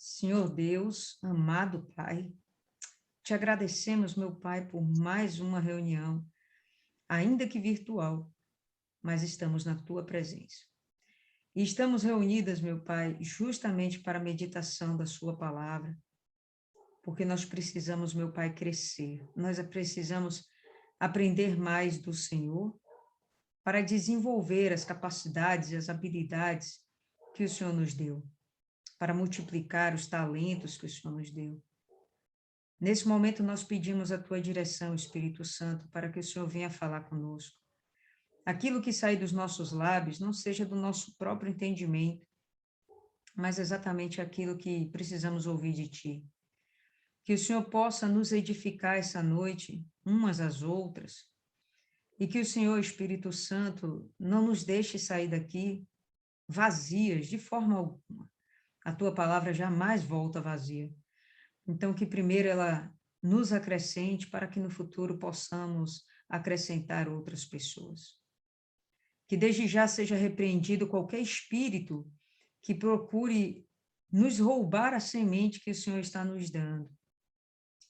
Senhor Deus, amado Pai, te agradecemos, meu Pai, por mais uma reunião, ainda que virtual, mas estamos na tua presença. E estamos reunidas, meu Pai, justamente para a meditação da sua palavra, porque nós precisamos, meu Pai, crescer. Nós precisamos aprender mais do Senhor para desenvolver as capacidades e as habilidades que o Senhor nos deu, para multiplicar os talentos que o Senhor nos deu. Nesse momento, nós pedimos a tua direção, Espírito Santo, para que o Senhor venha falar conosco. Aquilo que sai dos nossos lábios não seja do nosso próprio entendimento, mas exatamente aquilo que precisamos ouvir de ti. Que o Senhor possa nos edificar essa noite, umas às outras, e que o Senhor, Espírito Santo, não nos deixe sair daqui vazias, de forma alguma. A tua palavra jamais volta vazia. Então, que primeiro ela nos acrescente para que no futuro possamos acrescentar outras pessoas. Que desde já seja repreendido qualquer espírito que procure nos roubar a semente que o Senhor está nos dando.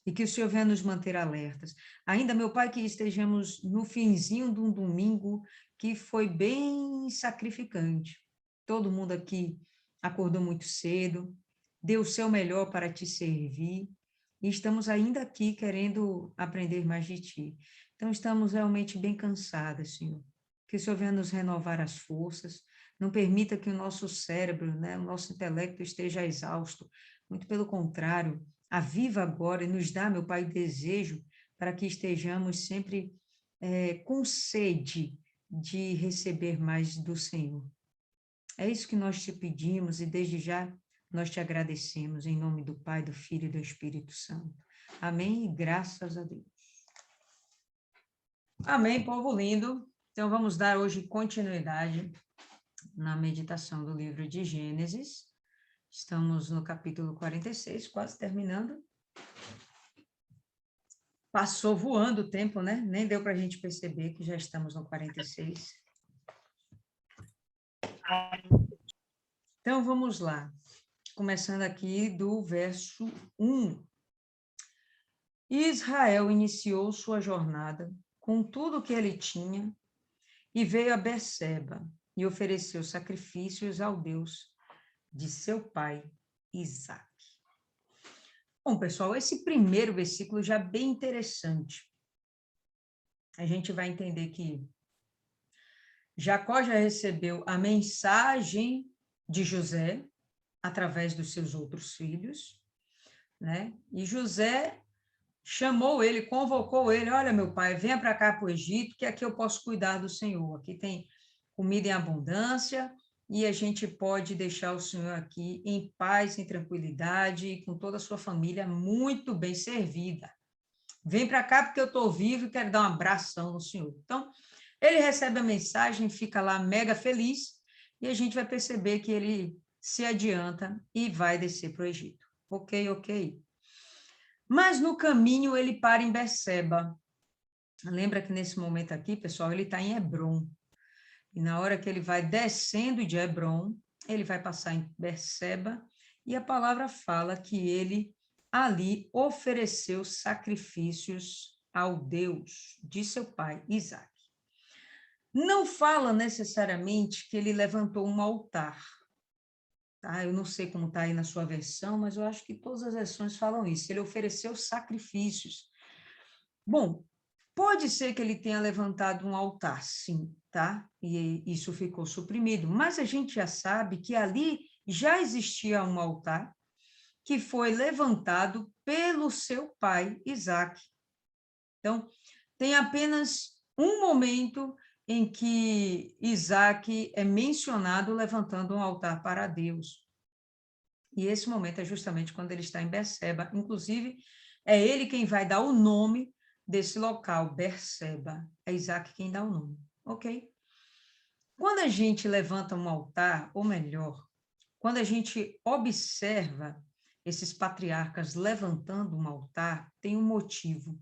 E que o Senhor venha nos manter alertas. Ainda, meu Pai, que estejamos no finzinho de um domingo que foi bem sacrificante. Todo mundo aqui acordou muito cedo, deu o seu melhor para te servir, e estamos ainda aqui querendo aprender mais de ti. Então, estamos realmente bem cansadas, Senhor. Que o Senhor venha nos renovar as forças, não permita que o nosso cérebro, né, o nosso intelecto esteja exausto, muito pelo contrário, aviva agora e nos dá, meu Pai, desejo para que estejamos sempre com sede de receber mais do Senhor. É isso que nós te pedimos e desde já nós te agradecemos em nome do Pai, do Filho e do Espírito Santo. Amém e graças a Deus. Amém, povo lindo. Então vamos dar hoje continuidade na meditação do livro de Gênesis. Estamos no capítulo 46, quase terminando. Passou voando o tempo, né? Nem deu para a gente perceber que já estamos no 46. Então, vamos lá. Começando aqui do verso 1. Israel iniciou sua jornada com tudo o que ele tinha e veio a Berseba e ofereceu sacrifícios ao Deus de seu pai, Isaque. Bom, pessoal, esse primeiro versículo já é bem interessante. A gente vai entender que Jacó já recebeu a mensagem de José através dos seus outros filhos, né? E José chamou ele, convocou ele, olha, meu pai, venha para cá para o Egito, que aqui eu posso cuidar do Senhor. Aqui tem comida em abundância e a gente pode deixar o Senhor aqui em paz, em tranquilidade e com toda a sua família muito bem servida. Vem para cá porque eu estou vivo e quero dar um abração no Senhor. Então, ele recebe a mensagem, fica lá mega feliz e a gente vai perceber que ele se adianta e vai descer para o Egito. Ok. Mas no caminho ele para em Berseba. Lembra que nesse momento aqui, pessoal, ele está em Hebrom. E na hora que ele vai descendo de Hebrom, ele vai passar em Berseba, e a palavra fala que ele ali ofereceu sacrifícios ao Deus de seu pai, Isaque. Não fala necessariamente que ele levantou um altar. Tá? Eu não sei como está aí na sua versão, mas eu acho que todas as versões falam isso. Ele ofereceu sacrifícios. Bom, pode ser que ele tenha levantado um altar, sim, tá? E isso ficou suprimido, mas a gente já sabe que ali já existia um altar que foi levantado pelo seu pai, Isaque. Então, tem apenas um momento em que Isaque é mencionado levantando um altar para Deus. E esse momento é justamente quando ele está em Berseba. Inclusive, é ele quem vai dar o nome desse local, Berseba. É Isaque quem dá o nome, ok? Quando a gente levanta um altar, ou melhor, quando a gente observa esses patriarcas levantando um altar, tem um motivo.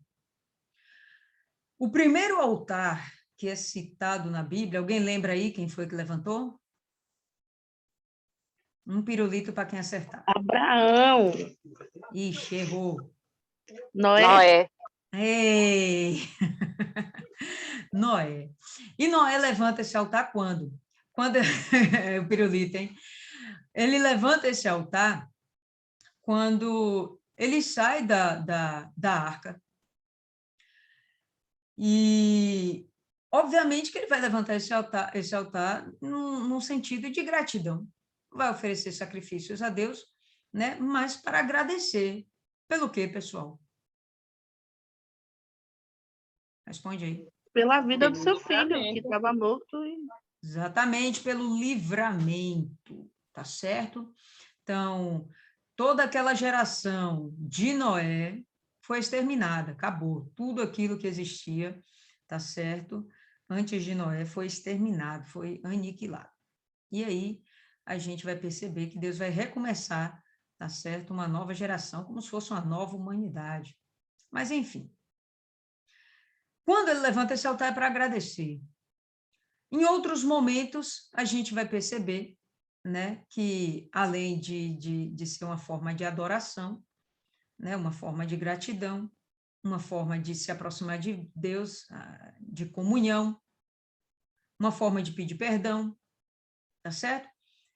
O primeiro altar que é citado na Bíblia, alguém lembra aí quem foi que levantou? Um pirulito para quem acertar. Abraão. Ixi, errou. Noé. Ei! Noé. E Noé levanta esse altar quando? Quando o pirulito, hein? Ele levanta esse altar quando ele sai da arca. E, obviamente, que ele vai levantar esse altar num sentido de gratidão. Vai oferecer sacrifícios a Deus, né? Mas para agradecer. Pelo quê, pessoal? Responde aí. Pela vida do seu filho, que estava morto. Exatamente, pelo livramento, tá certo? Então, toda aquela geração de Noé foi exterminada, acabou. Tudo aquilo que existia, tá certo? Antes de Noé foi exterminado, foi aniquilado. E aí a gente vai perceber que Deus vai recomeçar, tá certo? Uma nova geração, como se fosse uma nova humanidade. Mas, enfim. Quando ele levanta esse altar é para agradecer. Em outros momentos, a gente vai perceber, né, que além de ser uma forma de adoração, né, uma forma de gratidão, uma forma de se aproximar de Deus, de comunhão, uma forma de pedir perdão, tá certo?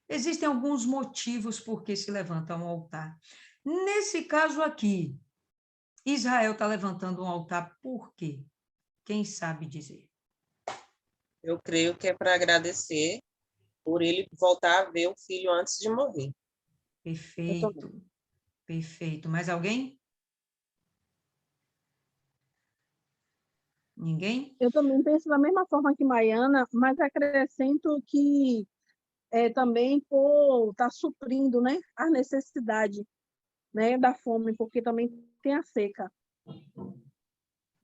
Existem alguns motivos por que se levanta um altar. Nesse caso aqui, Israel está levantando um altar por quê? Quem sabe dizer? Eu creio que é para agradecer por ele voltar a ver o filho antes de morrer. Perfeito, perfeito. Mais alguém? Ninguém? Eu também penso da mesma forma que Maiana, mas acrescento que também por estar suprindo, né, a necessidade, né, da fome, porque também tem a seca.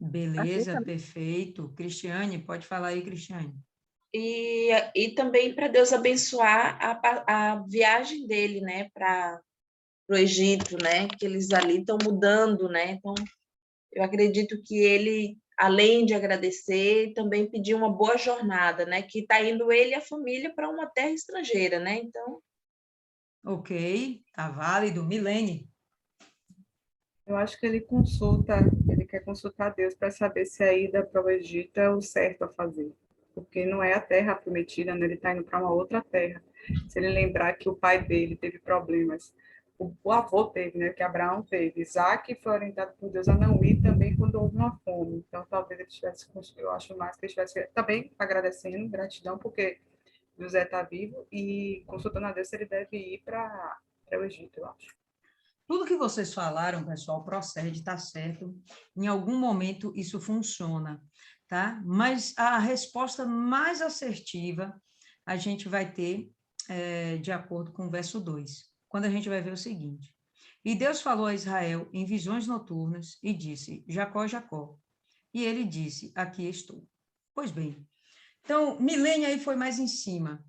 Beleza, perfeito. Cristiane, pode falar aí, Cristiane. E também para Deus abençoar a viagem dele, né, para o Egito, né, que eles ali estão mudando, né, então eu acredito que ele, além de agradecer, também pediu uma boa jornada, né, que está indo ele e a família para uma terra estrangeira, né, então... Ok, tá válido. Milene. Eu acho que ele quer consultar Deus para saber se a ida para o Egito é o certo a fazer, porque não é a terra prometida, né? Ele está indo para uma outra terra. Se ele lembrar que o pai dele teve problemas, o avô teve, né? Que Abraão teve, Isaac foi orientado por Deus a não ir também quando houve uma fome. Então, talvez ele tivesse, eu acho mais que ele estivesse também agradecendo, gratidão, porque José está vivo e consultando a Deus se ele deve ir para o Egito, eu acho. Tudo que vocês falaram, pessoal, procede, tá certo. Em algum momento isso funciona, tá? Mas a resposta mais assertiva a gente vai ter de acordo com o verso 2, quando a gente vai ver o seguinte. E Deus falou a Israel em visões noturnas e disse, Jacó, Jacó. E ele disse, aqui estou. Pois bem, então, Milene aí foi mais em cima.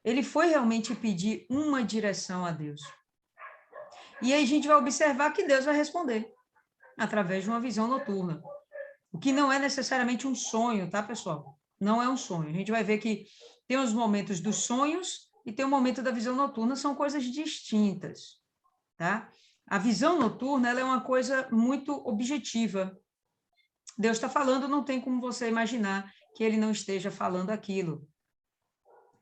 Ele foi realmente pedir uma direção a Deus. E aí a gente vai observar que Deus vai responder através de uma visão noturna. O que não é necessariamente um sonho, tá, pessoal? Não é um sonho. A gente vai ver que tem os momentos dos sonhos e tem o momento da visão noturna, são coisas distintas, tá? A visão noturna, ela é uma coisa muito objetiva. Deus está falando, não tem como você imaginar que ele não esteja falando aquilo.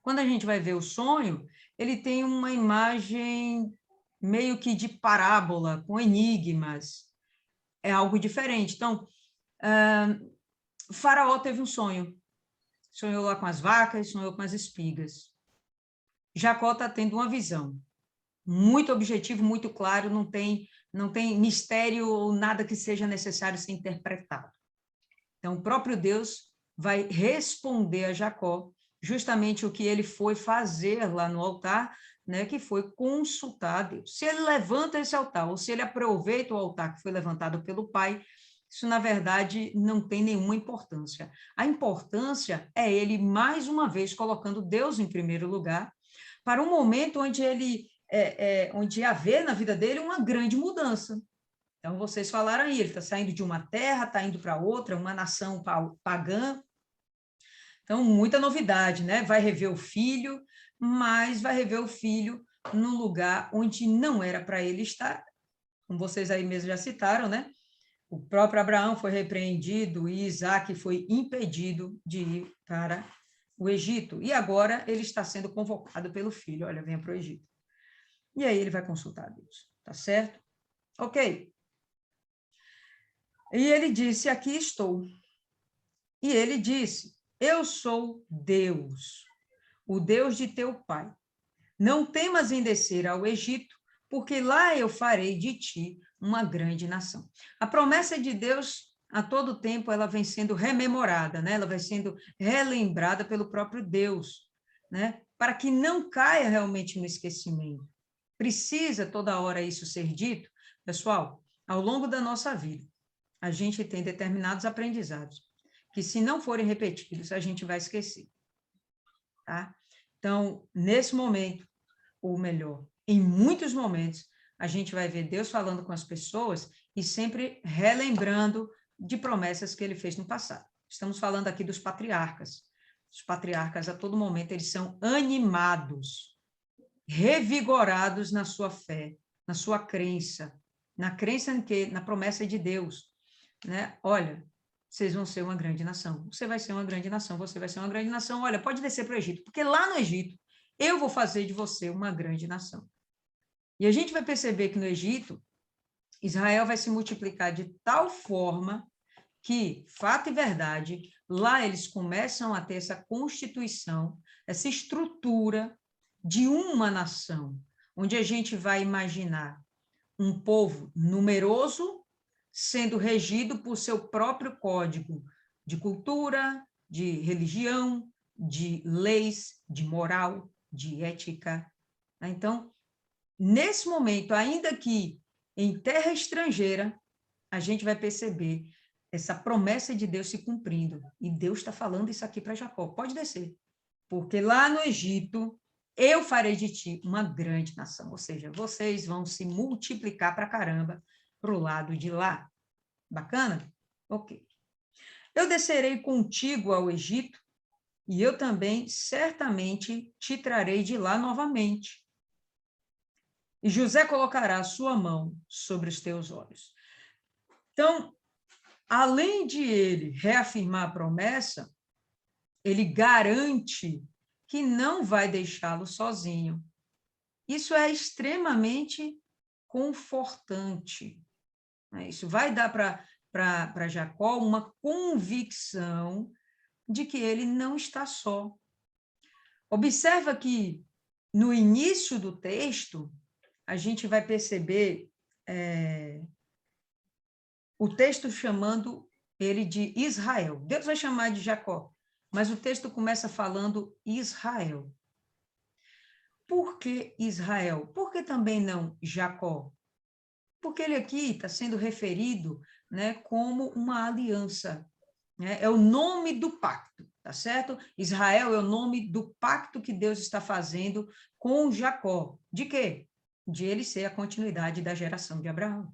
Quando a gente vai ver o sonho, ele tem uma imagem meio que de parábola, com enigmas, é algo diferente. Então, Faraó teve um sonho, sonhou lá com as vacas, sonhou com as espigas. Jacó está tendo uma visão, muito objetivo, muito claro, não tem mistério ou nada que seja necessário ser interpretado. Então, o próprio Deus vai responder a Jacó justamente o que ele foi fazer lá no altar, né, que foi consultar a Deus. Se ele levanta esse altar, ou se ele aproveita o altar que foi levantado pelo pai, isso, na verdade, não tem nenhuma importância. A importância é ele, mais uma vez, colocando Deus em primeiro lugar, para um momento onde onde haver na vida dele uma grande mudança. Então, vocês falaram aí, ele está saindo de uma terra, está indo para outra, uma nação pagã. Então, muita novidade, né? Vai rever o filho, mas vai rever o filho num lugar onde não era para ele estar, como vocês aí mesmo já citaram, né? O próprio Abraão foi repreendido e Isaac foi impedido de ir para o Egito. E agora ele está sendo convocado pelo filho. Olha, venha para o Egito. E aí ele vai consultar a Deus. Tá certo? Ok. E ele disse, aqui estou. E ele disse, eu sou Deus, o Deus de teu pai. Não temas em descer ao Egito, porque lá eu farei de ti uma grande nação. A promessa de Deus, a todo tempo, ela vem sendo rememorada, né? Ela vai sendo relembrada pelo próprio Deus, né? Para que não caia realmente no esquecimento. Precisa toda hora isso ser dito. Pessoal, ao longo da nossa vida, a gente tem determinados aprendizados que, se não forem repetidos, a gente vai esquecer. Tá? Então, nesse momento, ou melhor, em muitos momentos, a gente vai ver Deus falando com as pessoas e sempre relembrando de promessas que ele fez no passado. Estamos falando aqui dos patriarcas. Os patriarcas, a todo momento, eles são animados, revigorados na sua fé, na sua crença, na crença na promessa de Deus, né? Olha, vocês vão ser uma grande nação, você vai ser uma grande nação, você vai ser uma grande nação, olha, pode descer para o Egito, porque lá no Egito, eu vou fazer de você uma grande nação. E a gente vai perceber que no Egito, Israel vai se multiplicar de tal forma que, fato e verdade, lá eles começam a ter essa constituição, essa estrutura de uma nação, onde a gente vai imaginar um povo numeroso, sendo regido por seu próprio código de cultura, de religião, de leis, de moral, de ética. Então, nesse momento, ainda que em terra estrangeira, a gente vai perceber essa promessa de Deus se cumprindo. E Deus está falando isso aqui para Jacó. Pode descer. Porque lá no Egito, eu farei de ti uma grande nação. Ou seja, vocês vão se multiplicar para caramba para o lado de lá. Bacana? Ok. Eu descerei contigo ao Egito, e eu também certamente te trarei de lá novamente. E José colocará a sua mão sobre os teus olhos. Então, além de ele reafirmar a promessa, ele garante que não vai deixá-lo sozinho. Isso é extremamente confortante. Isso vai dar para Jacó uma convicção de que ele não está só. Observa que, no início do texto, a gente vai perceber o texto chamando ele de Israel. Deus vai chamar de Jacó, mas o texto começa falando Israel. Por que Israel? Por que também não Jacó? Porque ele aqui está sendo referido, né, como uma aliança. Né? É o nome do pacto, tá certo? Israel é o nome do pacto que Deus está fazendo com Jacó. De quê? De ele ser a continuidade da geração de Abraão.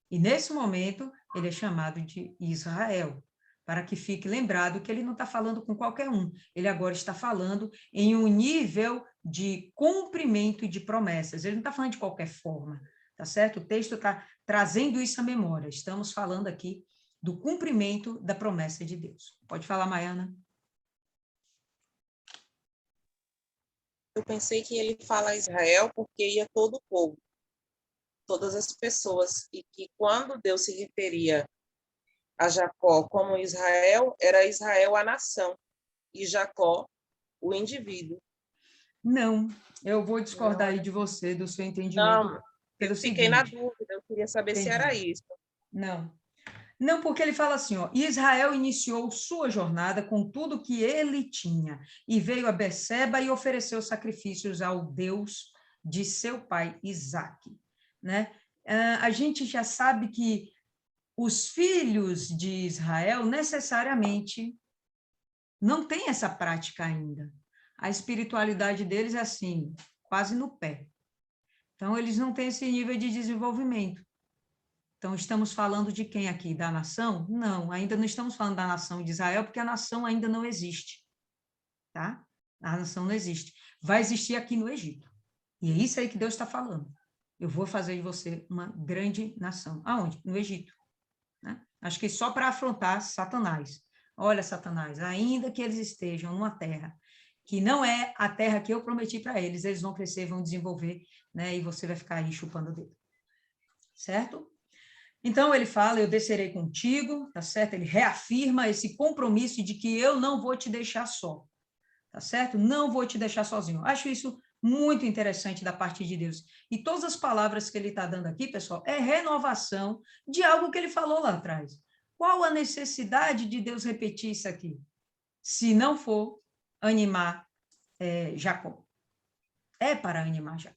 E nesse momento, ele é chamado de Israel, para que fique lembrado que ele não está falando com qualquer um, ele agora está falando em um nível de cumprimento de promessas, ele não está falando de qualquer forma, tá certo? O texto está trazendo isso à memória, estamos falando aqui do cumprimento da promessa de Deus. Pode falar, Maiana. Eu pensei que ele fala Israel porque ia todo o povo, todas as pessoas, e que quando Deus se referia a Jacó como Israel, era Israel a nação, e Jacó o indivíduo. Não, eu vou discordar aí de você, do seu entendimento. Não, eu fiquei na dúvida, eu queria saber se era isso. Não, porque ele fala assim, ó, Israel iniciou sua jornada com tudo que ele tinha, e veio a Berseba e ofereceu sacrifícios ao Deus de seu pai Isaque. Né? A gente já sabe que os filhos de Israel necessariamente não têm essa prática ainda. A espiritualidade deles é assim, quase no pé. Então, eles não têm esse nível de desenvolvimento. Então, estamos falando de quem aqui? Da nação? Não, ainda não estamos falando da nação de Israel, porque a nação ainda não existe. Tá? A nação não existe. Vai existir aqui no Egito. E é isso aí que Deus está falando. Eu vou fazer de você uma grande nação. Aonde? No Egito. Né? Acho que só para afrontar Satanás. Olha, Satanás, ainda que eles estejam numa terra que não é a terra que eu prometi para eles, eles vão crescer, vão desenvolver, né? E você vai ficar aí chupando o dedo. Certo? Então, ele fala, eu descerei contigo, tá certo? Ele reafirma esse compromisso de que eu não vou te deixar só, tá certo? Não vou te deixar sozinho. Acho isso muito interessante da parte de Deus. E todas as palavras que ele está dando aqui, pessoal, é renovação de algo que ele falou lá atrás. Qual a necessidade de Deus repetir isso aqui? Se não for animar Jacó. É para animar Jacó.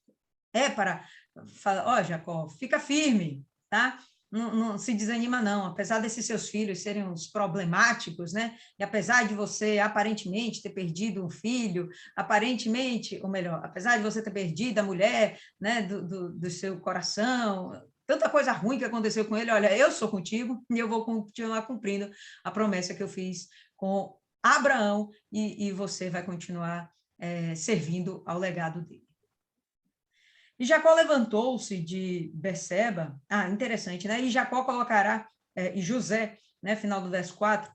É para falar, ó, Jacó, fica firme, tá? Não se desanima, não. Apesar desses seus filhos serem uns problemáticos, né? E apesar de você, aparentemente, ter perdido um filho, aparentemente, ou melhor, apesar de você ter perdido a mulher, né, do seu coração, tanta coisa ruim que aconteceu com ele, olha, eu sou contigo e eu vou continuar cumprindo a promessa que eu fiz com Abraão e você vai continuar servindo ao legado dele. E Jacó levantou-se de Berseba, interessante, né? E Jacó colocará, e José, né, final do verso 4,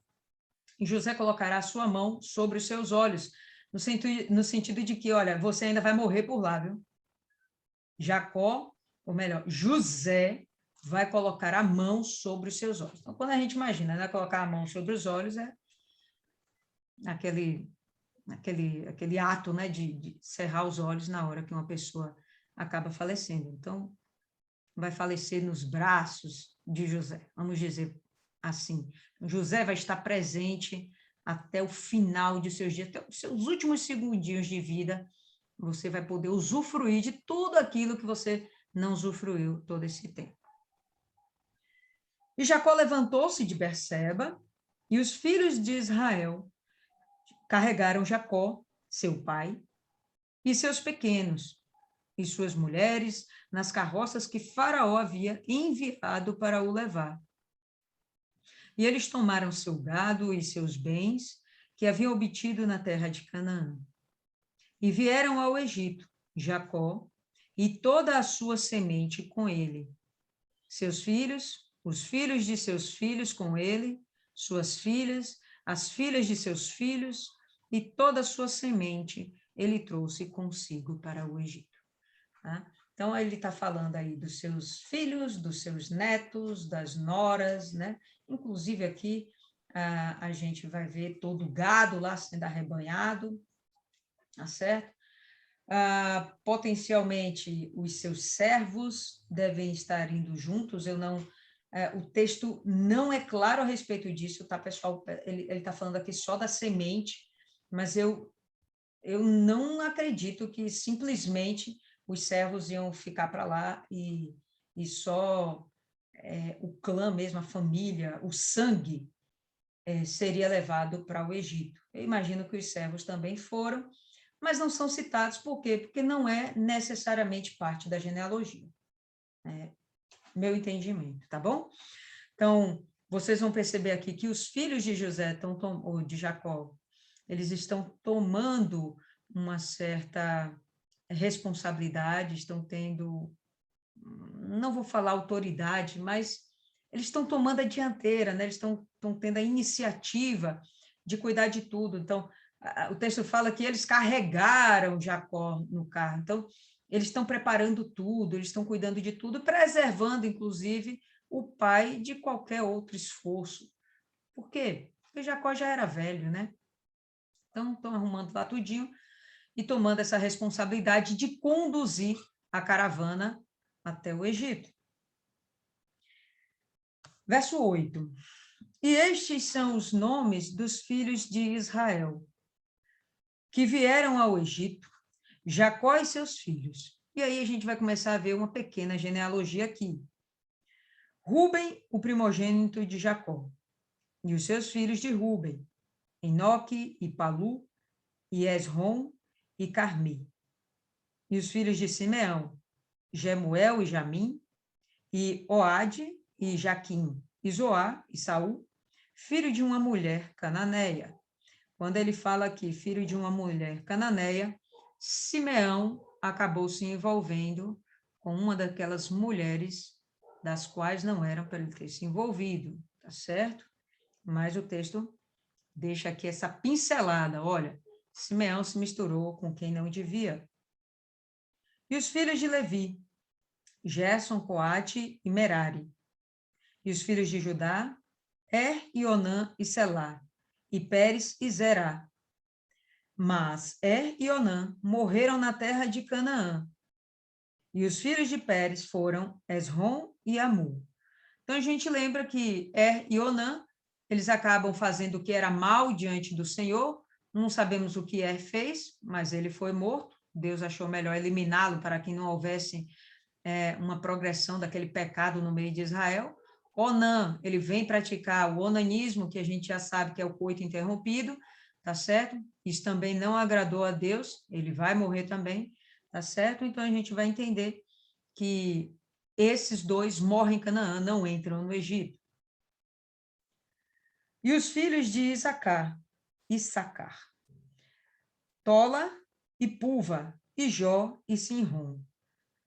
e José colocará a sua mão sobre os seus olhos, no sentido de que, olha, você ainda vai morrer por lá, viu? Jacó, ou melhor, José vai colocar a mão sobre os seus olhos. Então, quando a gente imagina, né, colocar a mão sobre os olhos, é aquele ato, né, de cerrar os olhos na hora que uma pessoa acaba falecendo. Então, vai falecer nos braços de José, vamos dizer assim. José vai estar presente até o final de seus dias, até os seus últimos segundinhos de vida, você vai poder usufruir de tudo aquilo que você não usufruiu todo esse tempo. E Jacó levantou-se de Berseba, e os filhos de Israel carregaram Jacó, seu pai, e seus pequenos, e suas mulheres, nas carroças que Faraó havia enviado para o levar. E eles tomaram seu gado e seus bens, que haviam obtido na terra de Canaã. E vieram ao Egito, Jacó, e toda a sua semente com ele. Seus filhos, os filhos de seus filhos com ele, suas filhas, as filhas de seus filhos, e toda a sua semente ele trouxe consigo para o Egito. Tá? Então, ele está falando aí dos seus filhos, dos seus netos, das noras, né? Inclusive aqui a gente vai ver todo o gado lá sendo arrebanhado, tá certo? Potencialmente, os seus servos devem estar indo juntos, o texto não é claro a respeito disso, tá, pessoal? Ele está falando aqui só da semente, mas eu não acredito que simplesmente os servos iam ficar para lá e só o clã mesmo, a família, o sangue seria levado para o Egito. Eu imagino que os servos também foram, mas não são citados, por quê? Porque não é necessariamente parte da genealogia. Meu entendimento, tá bom? Então, vocês vão perceber aqui que os filhos de José, ou de Jacó, eles estão tomando uma certa responsabilidade, estão tendo, não vou falar autoridade, mas eles estão tomando a dianteira, né? Eles estão tendo a iniciativa de cuidar de tudo. Então, o texto fala que eles carregaram Jacó no carro. Então, eles estão preparando tudo, eles estão cuidando de tudo, preservando, inclusive, o pai de qualquer outro esforço. Por quê? Porque Jacó já era velho, né? Então, estão arrumando lá tudinho e tomando essa responsabilidade de conduzir a caravana até o Egito. Verso 8. E estes são os nomes dos filhos de Israel, que vieram ao Egito, Jacó e seus filhos. E aí a gente vai começar a ver uma pequena genealogia aqui. Rúben, o primogênito de Jacó, e os seus filhos de Rúben, Enoque e Palu, e Esrom e Carmi. E os filhos de Simeão, Jemuel e Jamim, e Oade e Jaquim, e Zoá e Saul, filho de uma mulher cananeia. Quando ele fala aqui, filho de uma mulher cananeia, Simeão acabou se envolvendo com uma daquelas mulheres das quais não eram para ele ter se envolvido, tá certo? Mas o texto deixa aqui essa pincelada, olha, Simeão se misturou com quem não devia. E os filhos de Levi, Gerson, Coate e Merari. E os filhos de Judá, e Onã e Selá, e Pérez e Zerá. Mas e Onã morreram na terra de Canaã. E os filhos de Pérez foram Esrom e Amu. Então, a gente lembra que e Onã, eles acabam fazendo o que era mal diante do Senhor. Não sabemos o que fez, mas ele foi morto. Deus achou melhor eliminá-lo para que não houvesse uma progressão daquele pecado no meio de Israel. Onã, ele vem praticar o onanismo, que a gente já sabe que é o coito interrompido, tá certo? Isso também não agradou a Deus, ele vai morrer também, tá certo? Então, a gente vai entender que esses dois morrem em Canaã, não entram no Egito. E os filhos de Issacar, Tola e Puva, e Jó e Sinrom.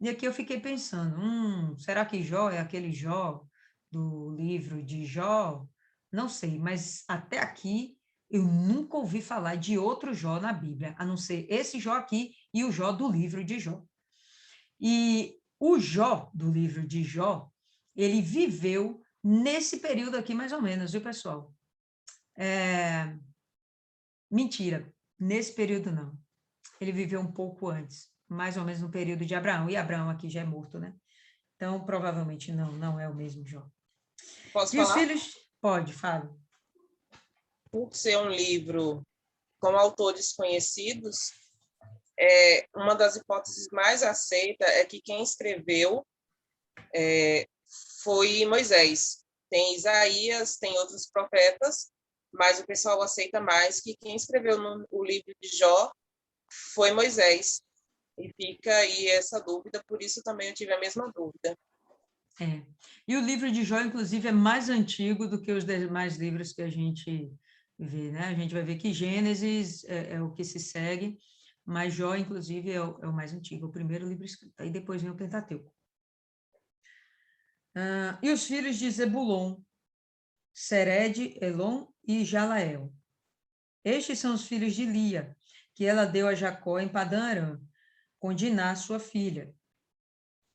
E aqui eu fiquei pensando, será que Jó é aquele Jó do livro de Jó? Não sei, mas até aqui eu nunca ouvi falar de outro Jó na Bíblia, a não ser esse Jó aqui e o Jó do livro de Jó. E o Jó do livro de Jó, ele viveu nesse período aqui mais ou menos, viu, pessoal? Mentira, nesse período não. Ele viveu um pouco antes, mais ou menos no período de Abraão, e Abraão aqui já é morto, né? Então, provavelmente não é o mesmo Jó. Posso E falar? os filhos... Pode, fala. Por ser um livro com autores conhecidos, uma das hipóteses mais aceitas é que quem escreveu foi Moisés. Tem Isaías, tem outros profetas, mas o pessoal aceita mais que quem escreveu o livro de Jó foi Moisés. E fica aí essa dúvida, por isso também eu tive a mesma dúvida. E o livro de Jó, inclusive, é mais antigo do que os demais livros que a gente vê, né? A gente vai ver que Gênesis é o que se segue, mas Jó, inclusive, é o mais antigo, o primeiro livro escrito. Aí depois vem o Pentateuco. E os filhos de Zebulon, Sered, Elon e Jalael. Estes são os filhos de Lia, que ela deu a Jacó em Padã Arã, com Diná, sua filha.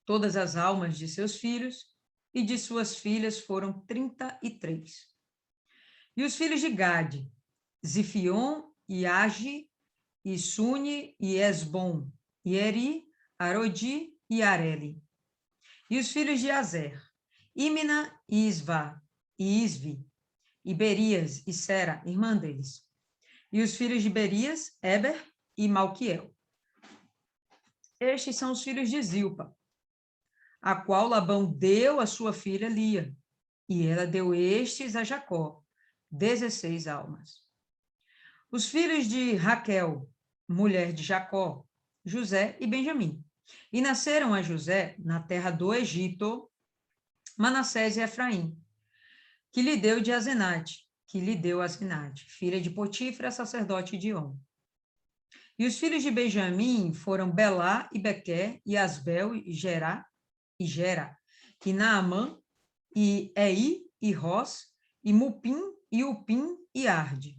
Todas as almas de seus filhos e de suas filhas foram 33. E os filhos de Gade, Zifion, e Age, e Sune, e Esbom, e Eri, Arodi e Areli. E os filhos de Azer, Imna, e Isvá, e Isvi, e Berias, e Sera, irmã deles. E os filhos de Berias, Eber e Malquiel. Estes são os filhos de Zilpa, a qual Labão deu a sua filha Lia, e ela deu estes a Jacó, 16 almas. Os filhos de Raquel, mulher de Jacó, José e Benjamim. E nasceram a José, na terra do Egito, Manassés e Efraim, que lhe deu Asenate, filha de Potifra, sacerdote de On. E os filhos de Benjamim foram Belá e Bequer, e Asbel e Gera, e Naamã, e Ei, e Ros, e Mupim, e Upim, e Arde.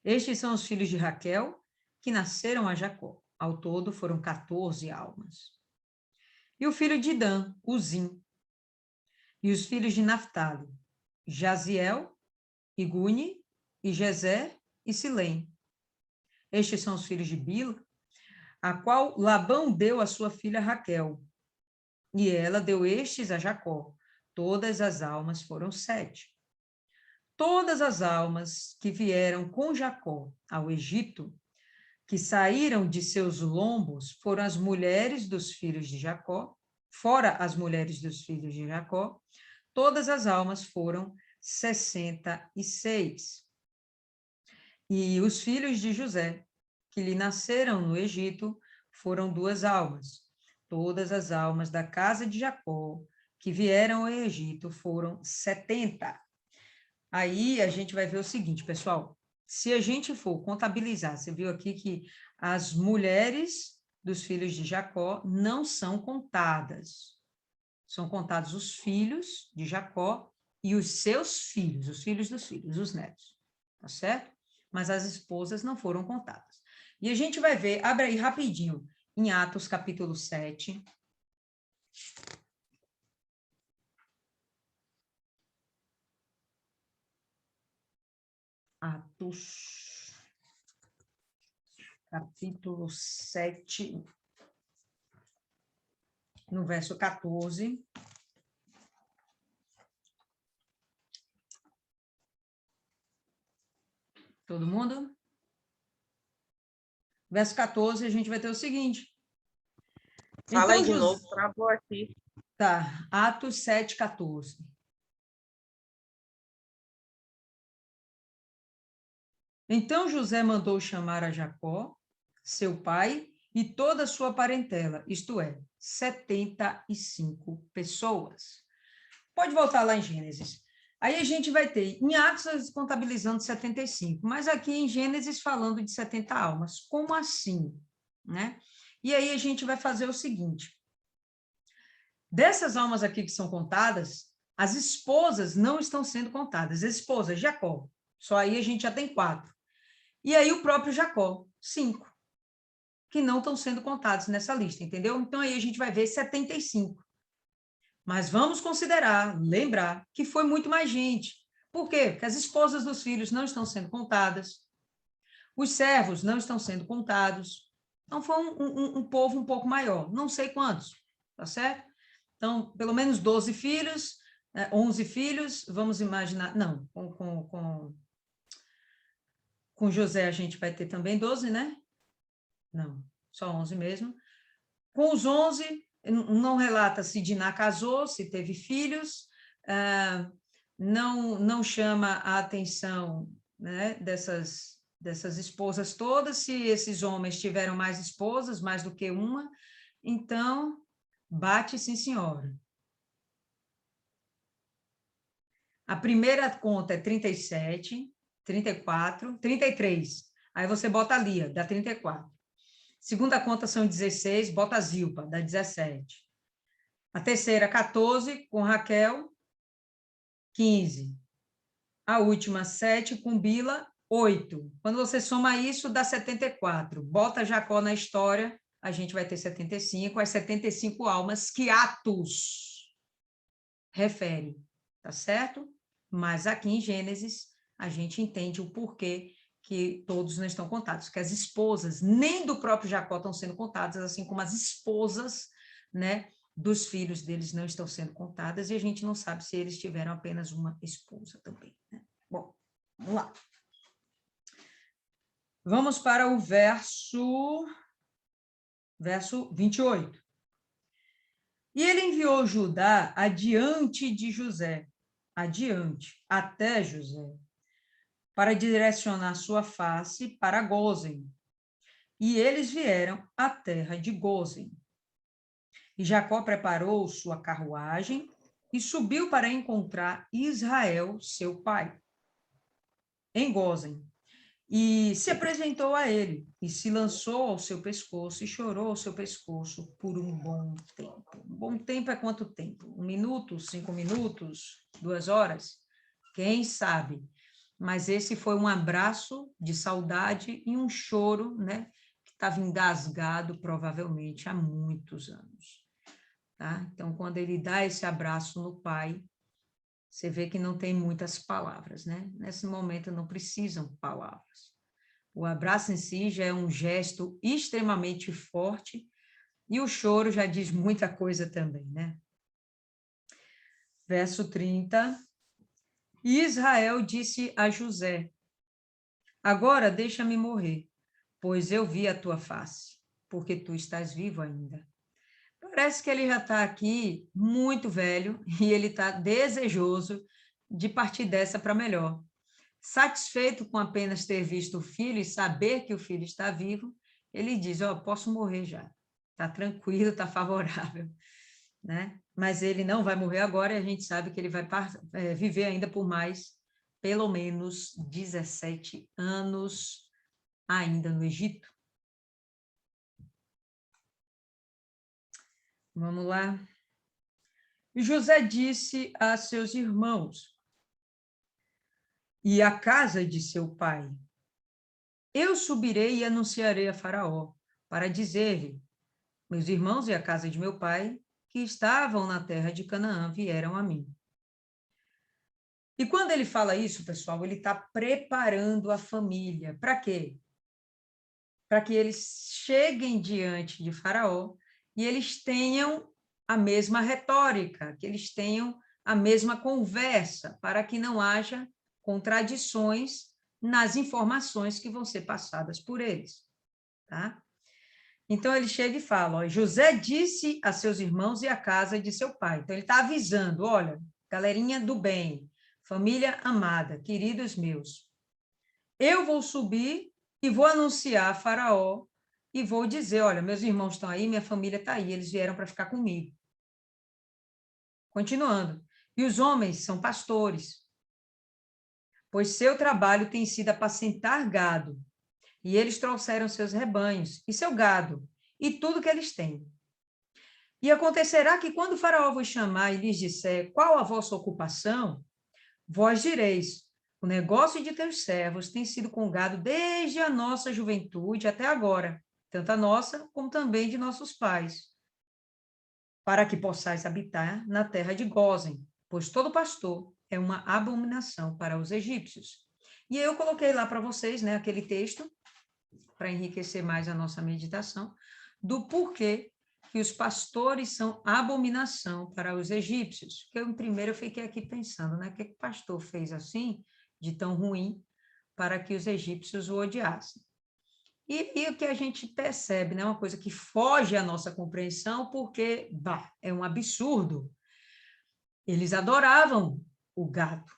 Estes são os filhos de Raquel, que nasceram a Jacó. Ao todo foram 14 almas. E o filho de Dan, Uzim. E os filhos de Naphtali, Jaziel, e Guni, e Gezer, e Silém. Estes são os filhos de Bila, a qual Labão deu a sua filha Raquel. E ela deu estes a Jacó. Todas as almas foram 7. Todas as almas que vieram com Jacó ao Egito, que saíram de seus lombos, foram as mulheres dos filhos de Jacó, fora as mulheres dos filhos de Jacó, todas as almas foram 66. E os filhos de José, que lhe nasceram no Egito, foram 2 almas. Todas as almas da casa de Jacó, que vieram ao Egito, foram 70. Aí a gente vai ver o seguinte, pessoal, se a gente for contabilizar, você viu aqui que as mulheres dos filhos de Jacó não são contadas. São contados os filhos de Jacó e os seus filhos, os filhos dos filhos, os netos, tá certo? Mas as esposas não foram contadas. E a gente vai ver, abre aí rapidinho, em Atos capítulo 7. Atos, capítulo 7, no verso 14. Todo mundo? Verso 14, a gente vai ter o seguinte. Fala aí Então, de novo, travou aqui. Tá, Atos 7, 14. Então José mandou chamar a Jacó, seu pai, e toda a sua parentela, isto é, 75 pessoas. Pode voltar lá em Gênesis. Aí a gente vai ter, em Atos, contabilizando 75, mas aqui em Gênesis falando de 70 almas. Como assim? Né? E aí a gente vai fazer o seguinte. Dessas almas aqui que são contadas, as esposas não estão sendo contadas. As esposas, Jacó. Só aí a gente já tem 4. E aí o próprio Jacó, 5, que não estão sendo contados nessa lista, entendeu? Então aí a gente vai ver 75. Mas vamos considerar, lembrar, que foi muito mais gente. Por quê? Porque as esposas dos filhos não estão sendo contadas, os servos não estão sendo contados. Então foi um povo um pouco maior, não sei quantos, tá certo? Então, pelo menos 12 filhos, 11 filhos, vamos imaginar, não, com José a gente vai ter também 12, né? Não, só 11 mesmo. Com os 11, não relata se Diná casou, se teve filhos, não chama a atenção, né, dessas esposas todas, se esses homens tiveram mais esposas, mais do que uma, então, bate sim, senhora. A primeira conta é 37, 34, 33. Aí você bota a Lia, dá 34. Segunda conta são 16, bota a Zilpa, dá 17. A terceira, 14, com Raquel, 15. A última, 7, com Bila, 8. Quando você soma isso, dá 74. Bota Jacó na história, a gente vai ter 75, as 75 almas que Atos refere, tá certo? Mas aqui em Gênesis, a gente entende o porquê que todos não estão contados, que as esposas, nem do próprio Jacó estão sendo contadas, assim como as esposas, né, dos filhos deles não estão sendo contadas, e a gente não sabe se eles tiveram apenas uma esposa também, né? Bom, vamos lá. Vamos para o verso 28. E ele enviou Judá adiante de José, adiante, até José, para direcionar sua face para Gósen. E eles vieram à terra de Gósen. E Jacó preparou sua carruagem e subiu para encontrar Israel, seu pai, em Gósen. E se apresentou a ele, e se lançou ao seu pescoço, e chorou ao seu pescoço por um bom tempo. Um bom tempo é quanto tempo? 1 minuto, 5 minutos, 2 horas? Quem sabe? Mas esse foi um abraço de saudade e um choro, né, que estava engasgado provavelmente há muitos anos. Tá? Então, quando ele dá esse abraço no pai, você vê que não tem muitas palavras, né? Nesse momento não precisam palavras. O abraço em si já é um gesto extremamente forte e o choro já diz muita coisa também, né? Verso 30. E Israel disse a José: agora deixa-me morrer, pois eu vi a tua face, porque tu estás vivo ainda. Parece que ele já está aqui muito velho e ele está desejoso de partir dessa para melhor. Satisfeito com apenas ter visto o filho e saber que o filho está vivo, ele diz, posso morrer já. Está tranquilo, está favorável. Né? Mas ele não vai morrer agora e a gente sabe que ele vai viver ainda por mais, pelo menos, 17 anos ainda no Egito. Vamos lá. José disse a seus irmãos e à casa de seu pai: eu subirei e anunciarei a Faraó, para dizer-lhe: meus irmãos e a casa de meu pai, que estavam na terra de Canaã, vieram a mim. E quando ele fala isso, pessoal, ele está preparando a família. Para quê? Para que eles cheguem diante de Faraó e eles tenham a mesma retórica, que eles tenham a mesma conversa, para que não haja contradições nas informações que vão ser passadas por eles, tá? Então, ele chega e fala, ó, José disse a seus irmãos e à casa de seu pai. Então, ele está avisando, olha, galerinha do bem, família amada, queridos meus, eu vou subir e vou anunciar a Faraó e vou dizer, olha, meus irmãos estão aí, minha família está aí, eles vieram para ficar comigo. Continuando. E os homens são pastores, pois seu trabalho tem sido apacentar gado, e eles trouxeram seus rebanhos e seu gado, e tudo que eles têm. E acontecerá que quando o Faraó vos chamar e lhes disser qual a vossa ocupação, vós direis, o negócio de teus servos tem sido com gado desde a nossa juventude até agora, tanto a nossa como também de nossos pais, para que possais habitar na terra de Gósen, pois todo pastor é uma abominação para os egípcios. E eu coloquei lá para vocês, né, aquele texto, para enriquecer mais a nossa meditação, do porquê que os pastores são abominação para os egípcios. Que primeiro eu fiquei aqui pensando, né, o que o pastor fez assim, de tão ruim, para que os egípcios o odiassem. E o que a gente percebe, né, uma coisa que foge à nossa compreensão, porque, é um absurdo. Eles adoravam o gado.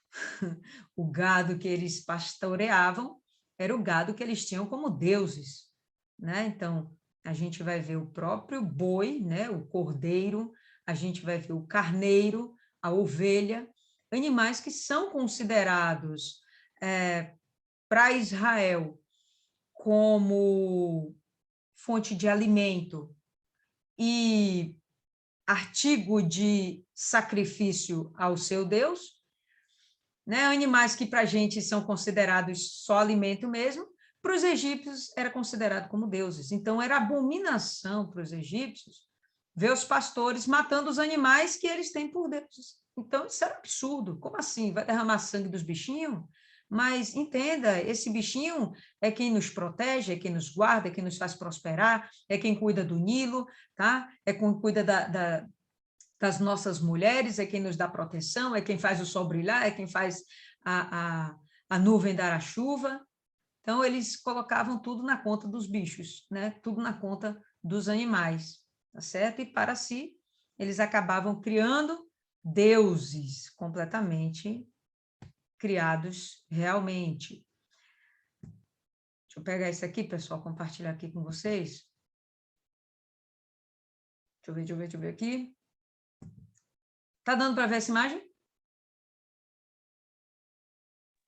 O gado que eles pastoreavam era o gado que eles tinham como deuses, né? Então, a gente vai ver o próprio boi, né? O cordeiro, a gente vai ver o carneiro, a ovelha, animais que são considerados para Israel como fonte de alimento e artigo de sacrifício ao seu Deus, né? Animais que para a gente são considerados só alimento mesmo, para os egípcios era considerado como deuses. Então, era abominação para os egípcios ver os pastores matando os animais que eles têm por deuses. Então, isso era absurdo. Como assim? Vai derramar sangue dos bichinhos? Mas entenda, esse bichinho é quem nos protege, é quem nos guarda, é quem nos faz prosperar, é quem cuida do Nilo, tá? É quem cuida das nossas mulheres, é quem nos dá proteção, é quem faz o sol brilhar, é quem faz a nuvem dar a chuva. Então, eles colocavam tudo na conta dos bichos, né? Tudo na conta dos animais, tá certo? E para si, eles acabavam criando deuses completamente criados realmente. Deixa eu pegar isso aqui, pessoal, compartilhar aqui com vocês. Deixa eu ver aqui. Tá dando para ver essa imagem?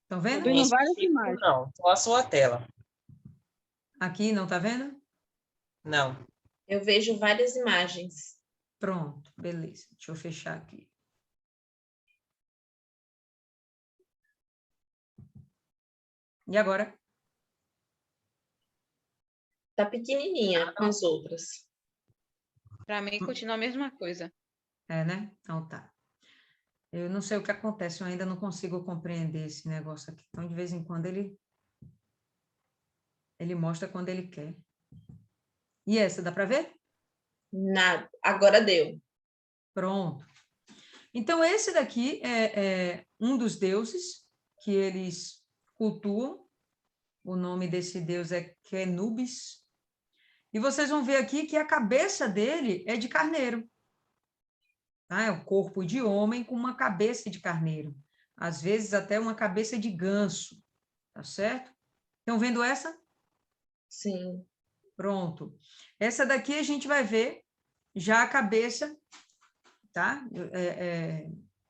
Estão vendo? Estou vendo várias imagens. Não, só a sua tela. Aqui, não tá vendo? Não. Eu vejo várias imagens. Pronto, beleza. Deixa eu fechar aqui. E agora? Tá pequenininha com as outras. Para mim, continua a mesma coisa. É, né? Então tá. Eu não sei o que acontece, eu ainda não consigo compreender esse negócio aqui. Então, de vez em quando, ele mostra quando ele quer. E essa, dá para ver? Nada. Agora deu. Pronto. Então, esse daqui é um dos deuses que eles cultuam. O nome desse deus é Kenubis. E vocês vão ver aqui que a cabeça dele é de carneiro. Tá? É um corpo de homem com uma cabeça de carneiro. Às vezes até uma cabeça de ganso. Tá certo? Estão vendo essa? Sim. Pronto. Essa daqui a gente vai ver já a cabeça, tá?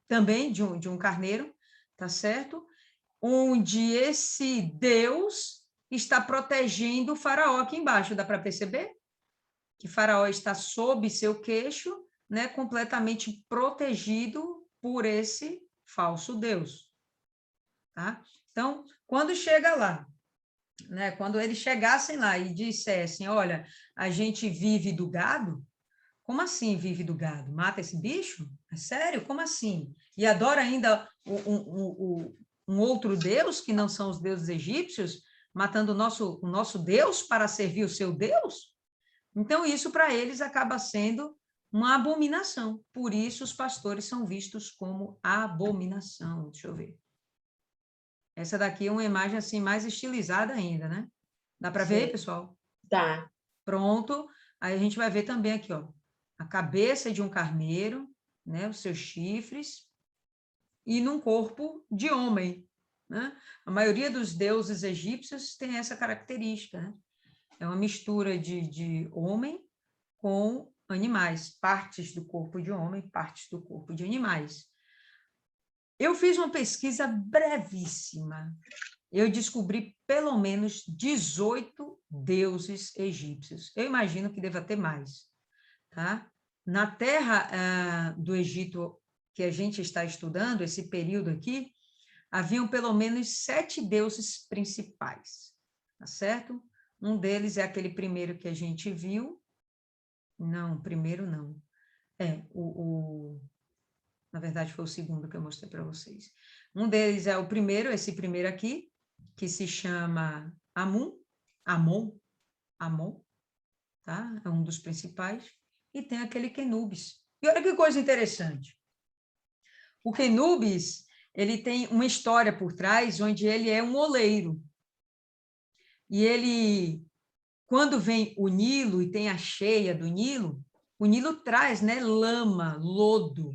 Também de um carneiro, tá certo? Onde esse Deus está protegendo o faraó aqui embaixo. Dá para perceber? Que faraó está sob seu queixo né, completamente protegido por esse falso Deus. Tá? Então, quando chega lá, né, quando eles chegassem lá e dissessem, olha, a gente vive do gado, como assim vive do gado? Mata esse bicho? É sério? Como assim? E adora ainda um outro Deus, que não são os deuses egípcios, matando o nosso Deus para servir o seu Deus? Então, isso para eles acaba sendo uma abominação. Por isso, os pastores são vistos como abominação. Deixa eu ver. Essa daqui é uma imagem assim mais estilizada ainda, né? Dá para ver, pessoal? Tá. Pronto. Aí a gente vai ver também aqui, ó, a cabeça de um carneiro, né? Os seus chifres, e num corpo de homem, né? A maioria dos deuses egípcios tem essa característica, né? É uma mistura de homem com animais, partes do corpo de homem, partes do corpo de animais. Eu fiz uma pesquisa brevíssima. Eu descobri pelo menos 18 deuses egípcios. Eu imagino que deva ter mais, tá? Na terra do Egito que a gente está estudando, esse período aqui, haviam pelo menos 7 deuses principais, tá certo? Um deles é aquele primeiro que a gente viu. Não, primeiro não. Na verdade, foi o segundo que eu mostrei para vocês. Um deles é o primeiro, esse primeiro aqui, que se chama Amon, tá? É um dos principais. E tem aquele Quenubis. E olha que coisa interessante. O Quenubis, ele tem uma história por trás, onde ele é um oleiro. E ele, quando vem o Nilo e tem a cheia do Nilo, o Nilo traz, né, lama, lodo,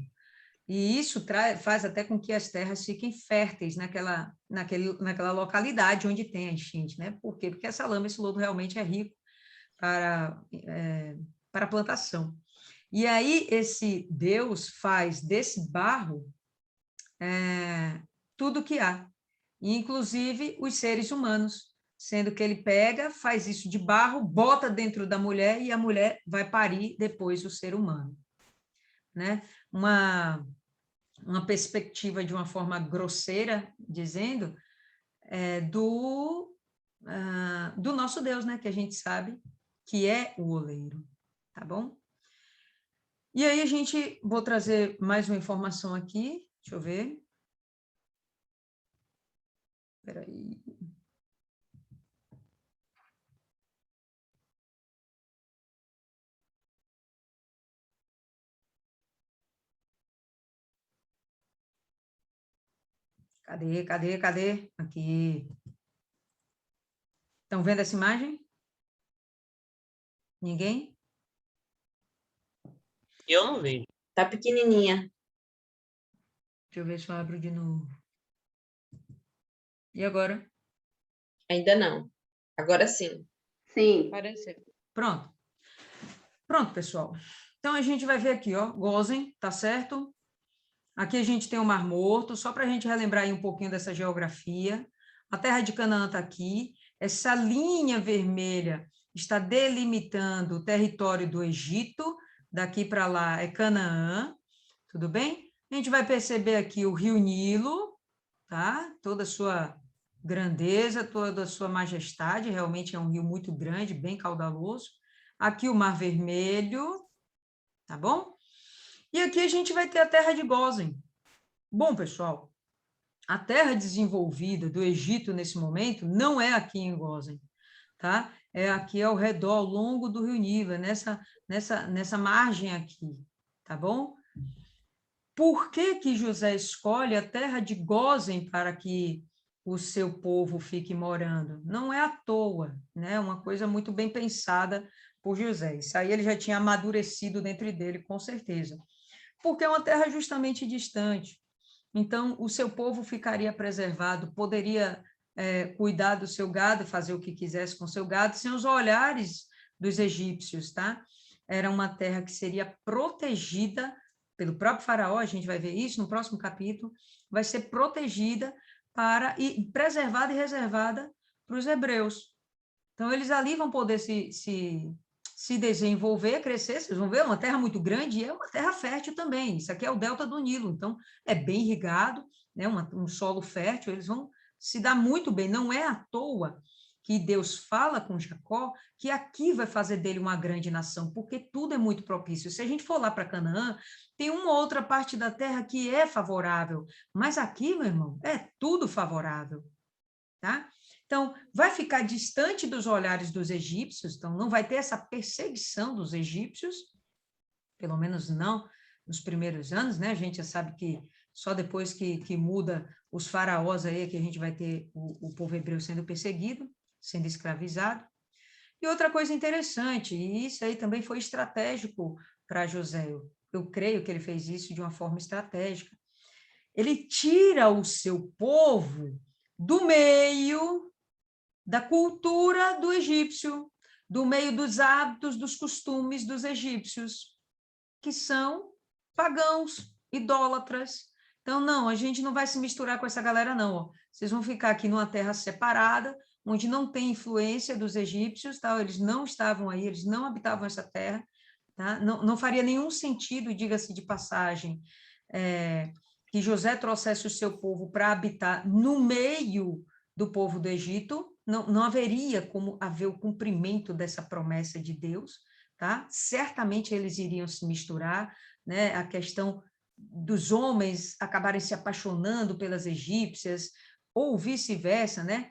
e isso faz até com que as terras fiquem férteis naquela localidade onde tem a enchente, né? Por quê? Porque essa lama, esse lodo realmente é rico para a plantação. E aí esse Deus faz desse barro tudo que há, inclusive os seres humanos, sendo que ele pega, faz isso de barro, bota dentro da mulher e a mulher vai parir depois o ser humano, né? Uma perspectiva de uma forma grosseira, dizendo, do nosso Deus, né? Que a gente sabe que é o oleiro, tá bom? E aí vou trazer mais uma informação aqui, deixa eu ver. Espera aí. Cadê? Aqui. Estão vendo essa imagem? Ninguém? Eu não vejo. Tá pequenininha. Deixa eu ver se eu abro de novo. E agora? Ainda não. Agora sim. Sim. Apareceu. Pronto. Pronto, pessoal. Então, a gente vai ver aqui, ó, Gozen, tá certo? Aqui a gente tem o Mar Morto, só para a gente relembrar aí um pouquinho dessa geografia. A terra de Canaã está aqui. Essa linha vermelha está delimitando o território do Egito. Daqui para lá é Canaã, tudo bem? A gente vai perceber aqui o rio Nilo, tá? Toda a sua grandeza, toda a sua majestade. Realmente é um rio muito grande, bem caudaloso. Aqui o Mar Vermelho, tá bom? E aqui a gente vai ter a terra de Gósen. Bom, pessoal, a terra desenvolvida do Egito nesse momento não é aqui em Gósen, tá? É aqui ao redor, ao longo do rio Nilo, nessa margem aqui, tá bom? Por que José escolhe a terra de Gósen para que o seu povo fique morando? Não é à toa, né? É uma coisa muito bem pensada por José. Isso aí ele já tinha amadurecido dentro dele, com certeza. Porque é uma terra justamente distante. Então, o seu povo ficaria preservado, poderia cuidar do seu gado, fazer o que quisesse com o seu gado, sem os olhares dos egípcios, tá? Era uma terra que seria protegida pelo próprio faraó, a gente vai ver isso no próximo capítulo, vai ser protegida e preservada e reservada para os hebreus. Então, eles ali vão poder se se desenvolver, crescer. Vocês vão ver, é uma terra muito grande e é uma terra fértil também. Isso aqui é o delta do Nilo, então é bem irrigado, né? Um solo fértil, eles vão se dar muito bem. Não é à toa que Deus fala com Jacó que aqui vai fazer dele uma grande nação, porque tudo é muito propício. Se a gente for lá para Canaã, tem uma outra parte da terra que é favorável, mas aqui, meu irmão, é tudo favorável, tá? Então, vai ficar distante dos olhares dos egípcios, então não vai ter essa perseguição dos egípcios, pelo menos não nos primeiros anos, né? A gente já sabe que só depois que muda os faraós aí é que a gente vai ter o povo hebreu sendo perseguido, sendo escravizado. E outra coisa interessante, e isso aí também foi estratégico para José, eu creio que ele fez isso de uma forma estratégica. Ele tira o seu povo do meio da cultura do egípcio, do meio dos hábitos, dos costumes dos egípcios, que são pagãos, idólatras. Então, não, a gente não vai se misturar com essa galera, não. Ó. Vocês vão ficar aqui numa terra separada, onde não tem influência dos egípcios, tá? Eles não estavam aí, eles não habitavam essa terra, tá? Não faria nenhum sentido, diga-se de passagem, que José trouxesse o seu povo para habitar no meio do povo do Egito, não haveria como haver o cumprimento dessa promessa de Deus, tá? Certamente eles iriam se misturar, né? A questão dos homens acabarem se apaixonando pelas egípcias, ou vice-versa, né?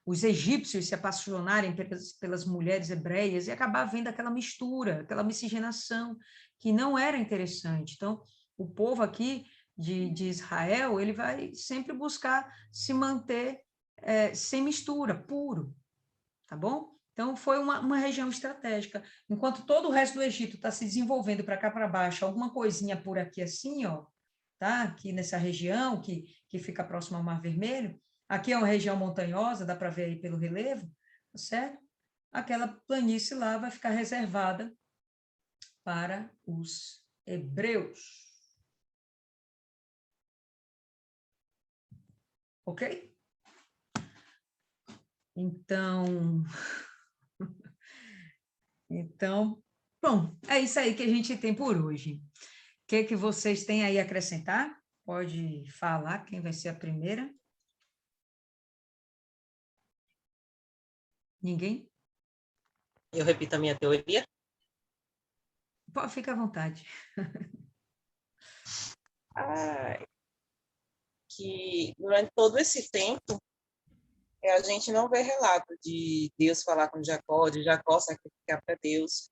Os egípcios se apaixonarem pelas mulheres hebreias e acabar havendo aquela mistura, aquela miscigenação, que não era interessante. Então, o povo aqui de Israel, ele vai sempre buscar se manter sem mistura, puro, tá bom? Então, foi uma região estratégica. Enquanto todo o resto do Egito está se desenvolvendo para cá para baixo, alguma coisinha por aqui assim, ó, tá? Aqui nessa região que fica próximo ao Mar Vermelho, aqui é uma região montanhosa, dá para ver aí pelo relevo, tá certo? Aquela planície lá vai ficar reservada para os hebreus. Ok? Então, bom, é isso aí que a gente tem por hoje. O que vocês têm aí a acrescentar? Pode falar quem vai ser a primeira. Ninguém? Eu repito a minha teoria. Pode, fica à vontade. Que durante todo esse tempo, a gente não vê relato de Deus falar com Jacó, de Jacó sacrificar para Deus,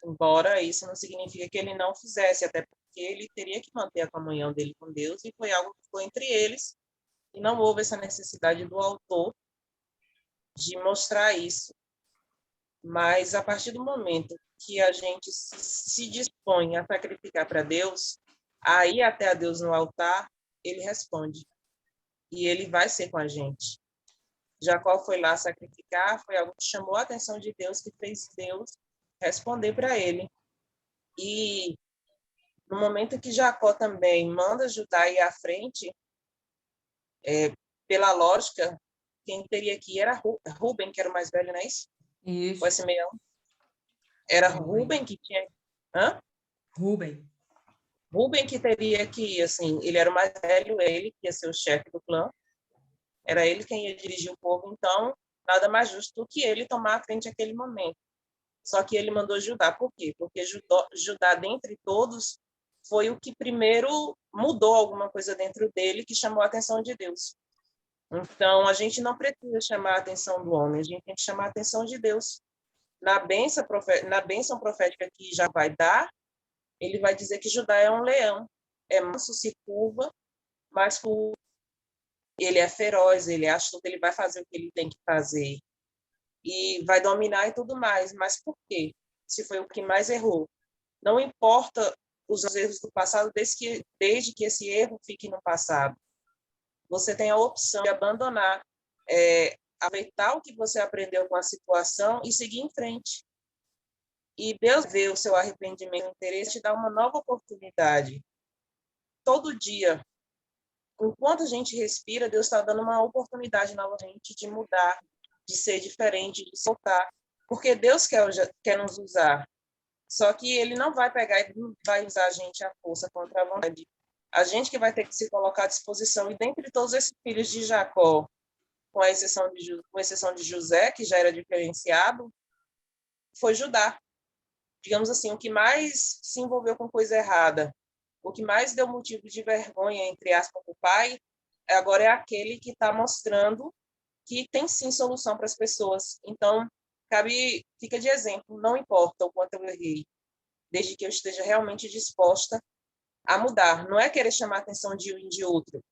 embora isso não significa que ele não fizesse, até porque ele teria que manter a comunhão dele com Deus, e foi algo que ficou entre eles, e não houve essa necessidade do autor de mostrar isso. Mas, a partir do momento que a gente se dispõe a sacrificar para Deus, aí até a Deus no altar, ele responde. E ele vai ser com a gente. Jacó foi lá sacrificar, foi algo que chamou a atenção de Deus, que fez Deus responder para ele. E no momento que Jacó também manda Judá ir à frente, pela lógica, quem teria que ir era Rúben, que era o mais velho, não é isso? Isso. Foi Simeão. Era Rúben que tinha... Hã? Rúben. Rúben que teria que ir, assim, ele era o mais velho, ele que ia ser o chefe do clã, era ele quem ia dirigir o povo, então nada mais justo do que ele tomar a frente naquele momento. Só que ele mandou Judá. Por quê? Porque Judá, dentre todos, foi o que primeiro mudou alguma coisa dentro dele que chamou a atenção de Deus. Então, a gente não precisa chamar a atenção do homem, a gente tem que chamar a atenção de Deus. Na bênção profética que já vai dar, ele vai dizer que Judá é um leão, é manso, se curva, mas ele é feroz, ele é astuto, ele vai fazer o que ele tem que fazer e vai dominar e tudo mais. Mas por quê? Se foi o que mais errou. Não importa os erros do passado, desde que esse erro fique no passado. Você tem a opção de abandonar, aproveitar o que você aprendeu com a situação e seguir em frente. E Deus vê o seu arrependimento e interesse, te dá uma nova oportunidade. Todo dia, enquanto a gente respira, Deus está dando uma oportunidade nova a gente de mudar, de ser diferente, de soltar. porque Deus quer nos usar. Só que ele não vai pegar e não vai usar a gente à força contra a vontade. A gente que vai ter que se colocar à disposição. E dentre todos esses filhos de Jacó, com exceção de José, que já era diferenciado, foi Judá. Digamos assim, o que mais se envolveu com coisa errada, o que mais deu motivo de vergonha, entre aspas, para o pai, agora é aquele que está mostrando que tem sim solução para as pessoas. Então, fica de exemplo, não importa o quanto eu errei, desde que eu esteja realmente disposta a mudar. Não é querer chamar a atenção de um e de outro,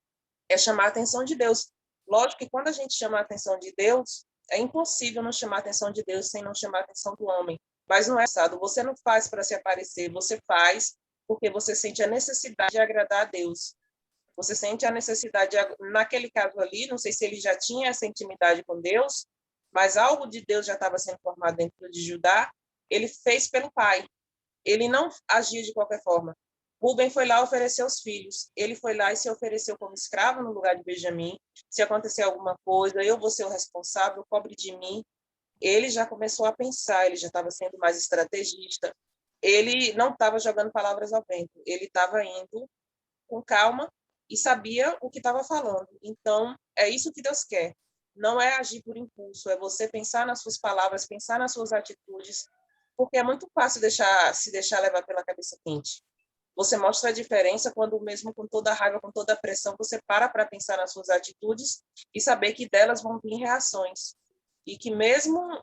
é chamar a atenção de Deus. Lógico que quando a gente chama a atenção de Deus, é impossível não chamar a atenção de Deus sem não chamar a atenção do homem. Mas não é assado. Você não faz para se aparecer, você faz porque você sente a necessidade de agradar a Deus. Você sente a necessidade, naquele caso ali, não sei se ele já tinha essa intimidade com Deus, mas algo de Deus já estava sendo formado dentro de Judá, ele fez pelo pai. Ele não agia de qualquer forma. Rubem foi lá oferecer os filhos. Ele foi lá e se ofereceu como escravo no lugar de Benjamim. Se acontecer alguma coisa, eu vou ser o responsável, cobre de mim. Ele já começou a pensar, ele já estava sendo mais estrategista. Ele não estava jogando palavras ao vento. Ele estava indo com calma e sabia o que estava falando. Então, é isso que Deus quer. Não é agir por impulso, é você pensar nas suas palavras, pensar nas suas atitudes, porque é muito fácil se deixar levar pela cabeça quente. Você mostra a diferença quando, mesmo com toda a raiva, com toda a pressão, você para pensar nas suas atitudes e saber que delas vão vir reações. E que mesmo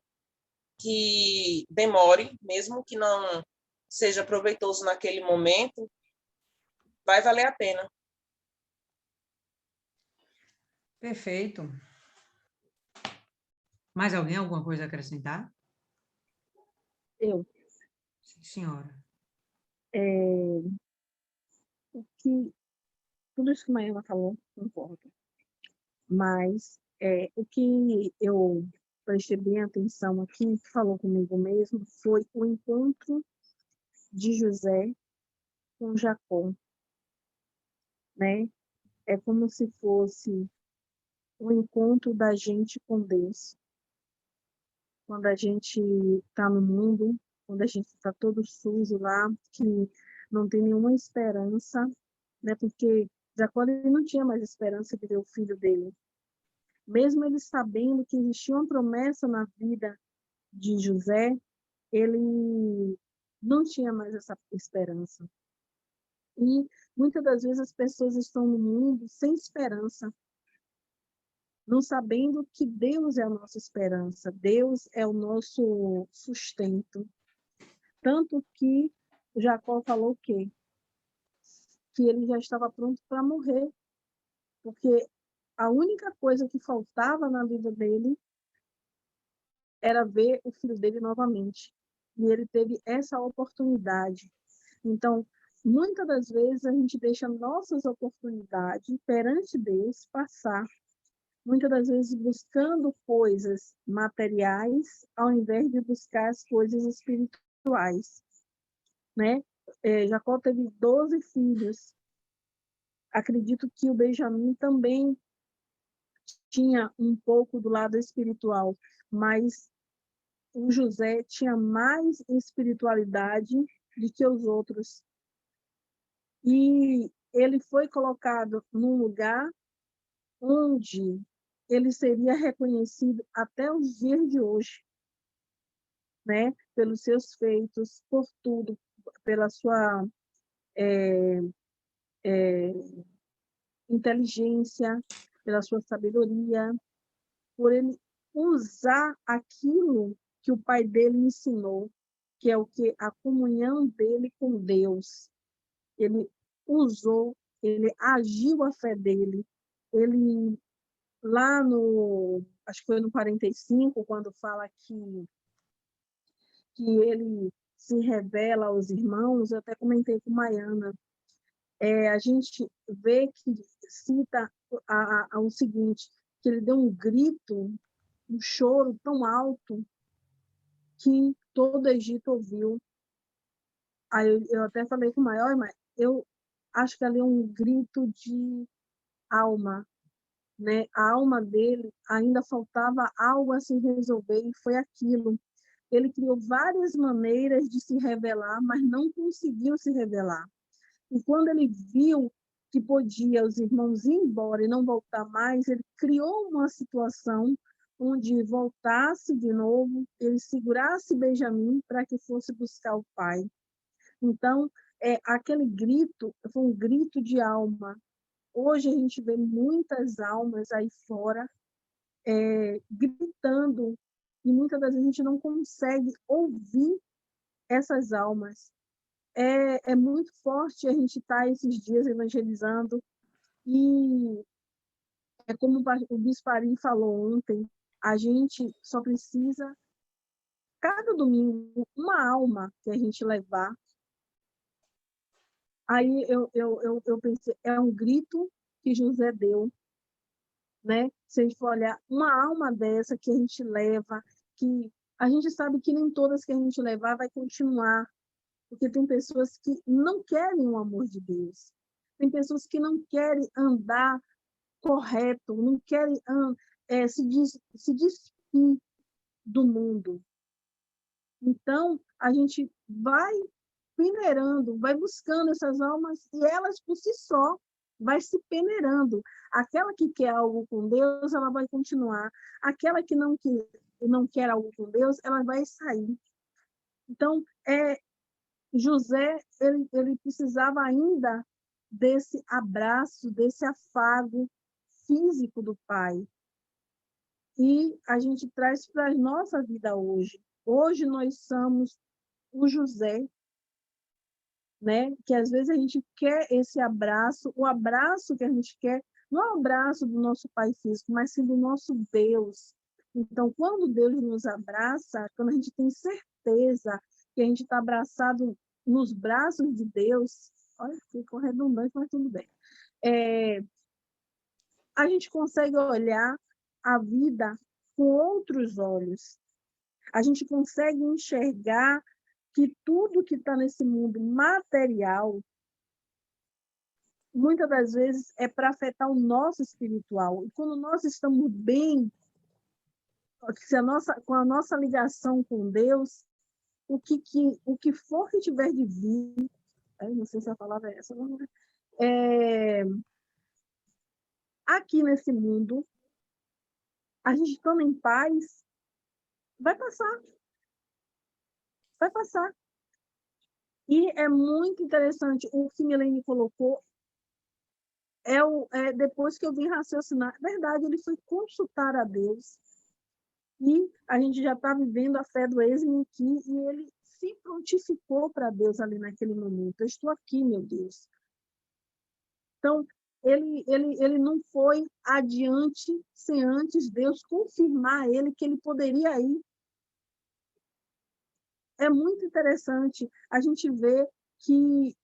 que demore, mesmo que não seja proveitoso naquele momento, vai valer a pena. Perfeito. Mais alguém, alguma coisa a acrescentar? Eu. Sim, senhora. Tudo isso que a Maíra falou, concordo. Mas o que eu prestei bem atenção aqui, que falou comigo mesmo, foi o encontro de José com Jacó, né? É como se fosse o encontro da gente com Deus. Quando a gente está no mundo, quando a gente está todo sujo lá, que não tem nenhuma esperança, né? Porque Jacó ele não tinha mais esperança de ver o filho dele. Mesmo ele sabendo que existia uma promessa na vida de José, ele não tinha mais essa esperança. E muitas das vezes as pessoas estão no mundo sem esperança, não sabendo que Deus é a nossa esperança, Deus é o nosso sustento. Tanto que Jacó falou que ele já estava pronto para morrer, porque a única coisa que faltava na vida dele era ver o filho dele novamente. E ele teve essa oportunidade. Então, muitas das vezes a gente deixa nossas oportunidades perante Deus passar, muitas das vezes buscando coisas materiais ao invés de buscar as coisas espirituais, né? Jacó teve 12 filhos. Acredito que o Benjamim também tinha um pouco do lado espiritual, mas o José tinha mais espiritualidade do que os outros. E ele foi colocado num lugar onde ele seria reconhecido até os dias de hoje, né? Pelos seus feitos, por tudo, pela sua inteligência, pela sua sabedoria, por ele usar aquilo que o pai dele ensinou, que é o que a comunhão dele com Deus. Ele usou, ele agiu a fé dele. Ele lá no, acho que foi no 45, quando fala que ele se revela aos irmãos, eu até comentei com Maiana, a gente vê que cita o seguinte, que ele deu um grito, um choro tão alto que todo o Egito ouviu. Aí eu até falei com o maior, mas eu acho que ali é um grito de alma, né? A alma dele ainda faltava algo a se resolver e foi aquilo. ele criou várias maneiras de se revelar, mas não conseguiu se revelar. E quando ele viu que podia os irmãos ir embora e não voltar mais, ele criou uma situação onde voltasse de novo, ele segurasse Benjamim para que fosse buscar o pai. Então, aquele grito foi um grito de alma. Hoje a gente vê muitas almas aí fora gritando, e muitas das vezes a gente não consegue ouvir essas almas. É muito forte a gente estar esses dias evangelizando, e é como o Bispo Ari falou ontem, a gente só precisa, cada domingo, uma alma que a gente levar. Aí eu pensei, é um grito que José deu, né? Se a gente for olhar, uma alma dessa que a gente leva, que a gente sabe que nem todas que a gente levar vai continuar, porque tem pessoas que não querem o amor de Deus, tem pessoas que não querem andar correto, não querem se despir do mundo. Então, a gente vai peneirando, vai buscando essas almas, e elas por si só vai se peneirando. Aquela que quer algo com Deus, ela vai continuar. Aquela que não quer algo com Deus, ela vai sair. Então, José, ele precisava ainda desse abraço, desse afago físico do pai. E a gente traz para a nossa vida hoje. Hoje nós somos o José, né? Que às vezes a gente quer esse abraço, o abraço que a gente quer, não é o abraço do nosso pai físico, mas sim do nosso Deus. Então, quando Deus nos abraça, quando a gente tem certeza que a gente está abraçado nos braços de Deus, olha, ficou redundante, mas tudo bem. A gente consegue olhar a vida com outros olhos. A gente consegue enxergar que tudo que está nesse mundo material, muitas das vezes, é para afetar o nosso espiritual. E quando nós estamos bem, com a nossa ligação com Deus, o que for que tiver de vir, não sei se a palavra é essa, aqui nesse mundo, a gente estando em paz, vai passar. Vai passar. E é muito interessante o que Milene colocou, depois que eu vim raciocinar, verdade, ele foi consultar a Deus, e a gente já está vivendo a fé do ex-me aqui, e ele se prontificou para Deus ali naquele momento. Eu estou aqui, meu Deus. Então, ele não foi adiante sem antes Deus confirmar a ele que ele poderia ir. É muito interessante a gente ver que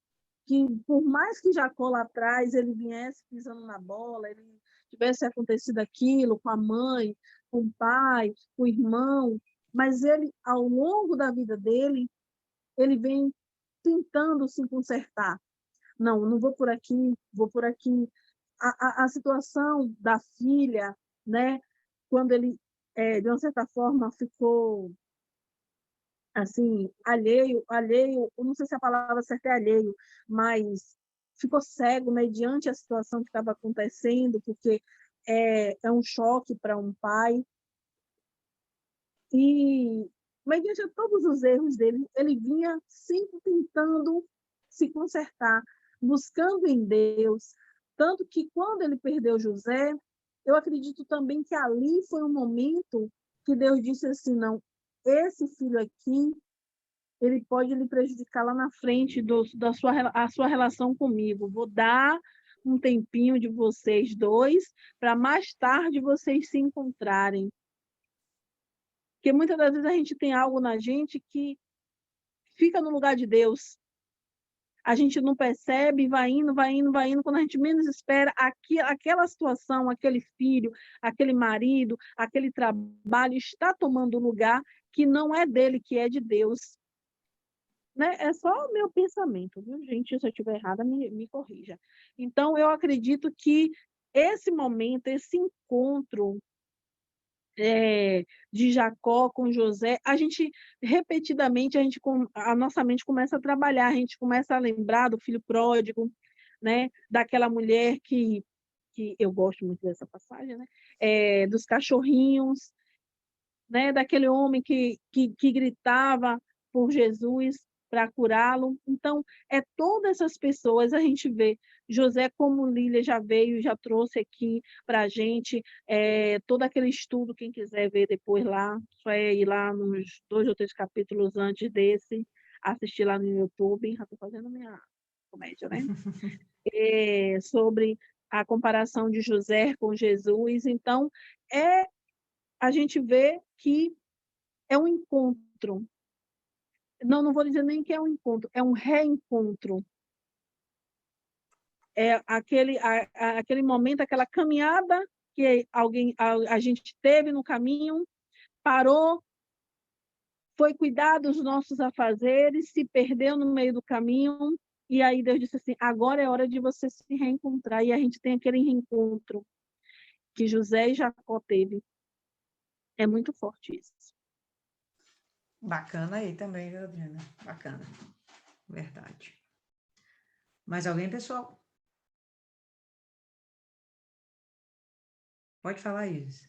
por mais que Jacó lá atrás ele viesse pisando na bola, ele tivesse acontecido aquilo com a mãe, com o pai, com o irmão, mas ele, ao longo da vida dele, ele vem tentando se consertar. Não vou por aqui, vou por aqui. A situação da filha, né, quando ele, de uma certa forma, ficou assim, alheio, eu não sei se a palavra certa é alheio, mas ficou cego mediante a situação que estava acontecendo, porque é um choque para um pai. E, mediante a todos os erros dele, ele vinha sempre tentando se consertar, buscando em Deus. Tanto que, quando ele perdeu José, eu acredito também que ali foi um momento que Deus disse assim, não, esse filho aqui, ele pode lhe prejudicar lá na frente a sua relação comigo. Vou dar um tempinho de vocês dois, para mais tarde vocês se encontrarem. Porque muitas das vezes a gente tem algo na gente que fica no lugar de Deus. A gente não percebe, vai indo. Quando a gente menos espera, aquela situação, aquele filho, aquele marido, aquele trabalho está tomando um lugar que não é dele, que é de Deus. Né? É só o meu pensamento, viu, gente? Se eu estiver errada, me corrija. Então, eu acredito que esse momento, esse encontro de Jacó com José, a gente, repetidamente, a nossa mente começa a trabalhar, a gente começa a lembrar do filho pródigo, né? Daquela mulher que eu gosto muito dessa passagem, né? Dos cachorrinhos, né? Daquele homem que gritava por Jesus para curá-lo. Então, todas essas pessoas a gente vê. José, como Lília já veio, já trouxe aqui para a gente, todo aquele estudo, quem quiser ver depois lá, só ir lá nos 2 ou 3 capítulos antes desse, assistir lá no YouTube, já estou fazendo minha comédia, né? Sobre a comparação de José com Jesus. Então, a gente vê que é um encontro. Não vou dizer nem que é um encontro, é um reencontro. É aquele momento, aquela caminhada que a gente teve no caminho, parou, foi cuidar dos nossos afazeres, se perdeu no meio do caminho, e aí Deus disse assim, agora é hora de você se reencontrar. E a gente tem aquele reencontro que José e Jacó teve. É muito forte isso. Bacana aí também, viu, Adriana? Bacana. Verdade. Mais alguém, pessoal? Pode falar isso.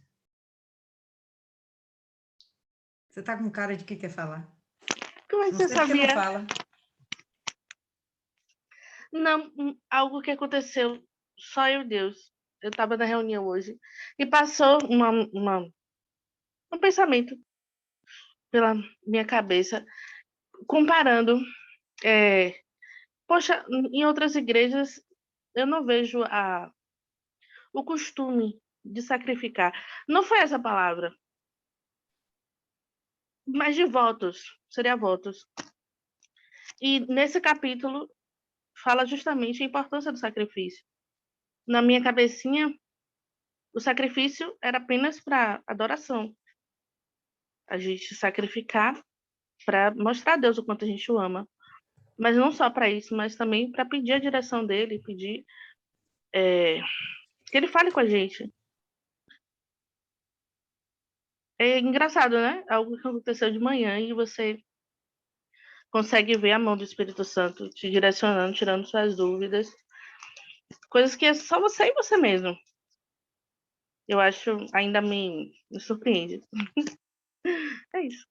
Você tá com cara de que quer falar? Como é que Não você sei porque não sabia? fala. Não, algo que aconteceu, só eu e Deus. Eu estava na reunião hoje e passou um pensamento pela minha cabeça, comparando. Poxa, em outras igrejas eu não vejo o costume de sacrificar. Não foi essa palavra, mas de votos, seria votos. E nesse capítulo fala justamente a importância do sacrifício. Na minha cabecinha, o sacrifício era apenas para adoração. A gente sacrificar para mostrar a Deus o quanto a gente o ama. Mas não só para isso, mas também para pedir a direção dele, pedir que ele fale com a gente. É engraçado, né? Algo que aconteceu de manhã e você consegue ver a mão do Espírito Santo te direcionando, tirando suas dúvidas. Coisas que é só você e você mesmo. Eu acho, ainda me surpreende. É isso.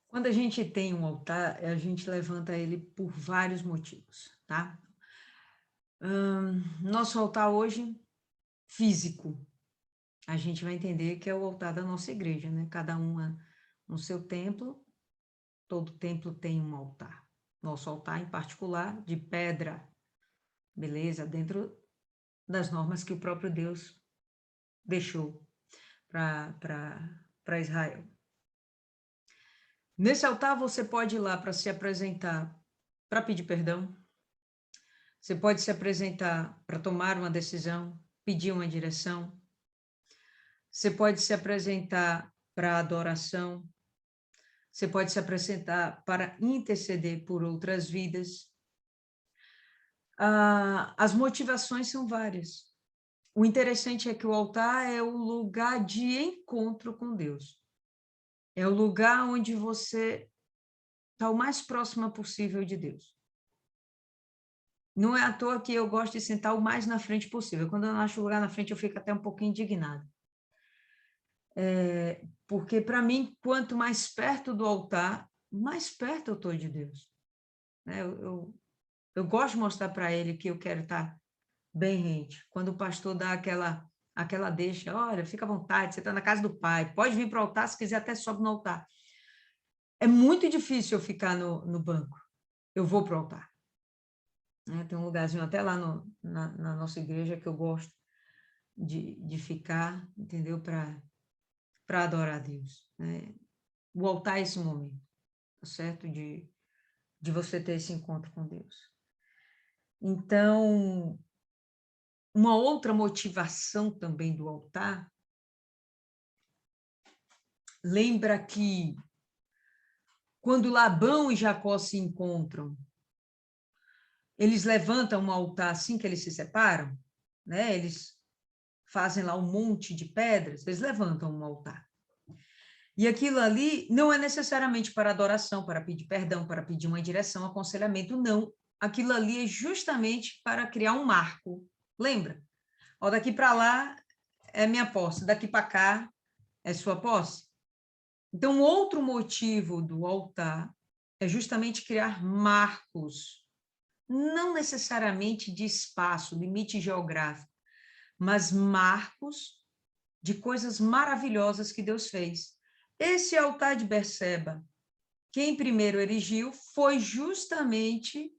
Quando a gente tem um altar, a gente levanta ele por vários motivos, tá? Nosso altar hoje, físico, a gente vai entender que é o altar da nossa igreja, né? Cada uma no seu templo, todo templo tem um altar. Nosso altar, em particular, de pedra, beleza? Dentro das normas que o próprio Deus deixou para Israel. Nesse altar, você pode ir lá para se apresentar, para pedir perdão. Você pode se apresentar para tomar uma decisão, pedir uma direção. Você pode se apresentar para adoração. Você pode se apresentar para interceder por outras vidas. As motivações são várias. O interessante é que o altar é o lugar de encontro com Deus. É o lugar onde você está o mais próximo possível de Deus. Não é à toa que eu gosto de sentar o mais na frente possível. Quando eu não acho o lugar na frente, eu fico até um pouquinho indignada. Porque, para mim, quanto mais perto do altar, mais perto eu estou de Deus. Eu gosto de mostrar para ele que eu quero estar bem rente. Quando o pastor dá aquela deixa, olha, fica à vontade, você está na casa do Pai, pode vir para o altar, se quiser até sobe no altar. É muito difícil eu ficar no banco. Eu vou para o altar. Tem um lugarzinho até lá na nossa igreja que eu gosto de ficar, entendeu? Para adorar a Deus. O altar é esse momento, tá certo? De você ter esse encontro com Deus. Então, uma outra motivação também do altar, lembra que quando Labão e Jacó se encontram, eles levantam um altar assim que eles se separam, né? Eles fazem lá um monte de pedras, eles levantam um altar. E aquilo ali não é necessariamente para adoração, para pedir perdão, para pedir uma direção, aconselhamento, não. Aquilo ali é justamente para criar um marco. Lembra? Ó, daqui para lá é minha posse, daqui para cá é sua posse. Então, outro motivo do altar é justamente criar marcos, não necessariamente de espaço, limite geográfico, mas marcos de coisas maravilhosas que Deus fez. Esse altar de Berseba, quem primeiro erigiu foi justamente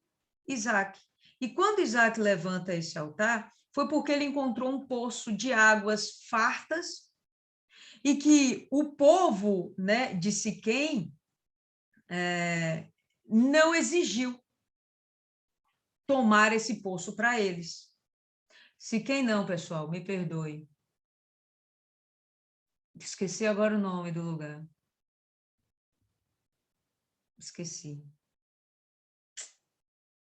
Isaac. E quando Isaac levanta esse altar, foi porque ele encontrou um poço de águas fartas e que o povo, né, de Siquém não exigiu tomar esse poço para eles. Siquém não, pessoal, me perdoe. Esqueci agora o nome do lugar. Esqueci.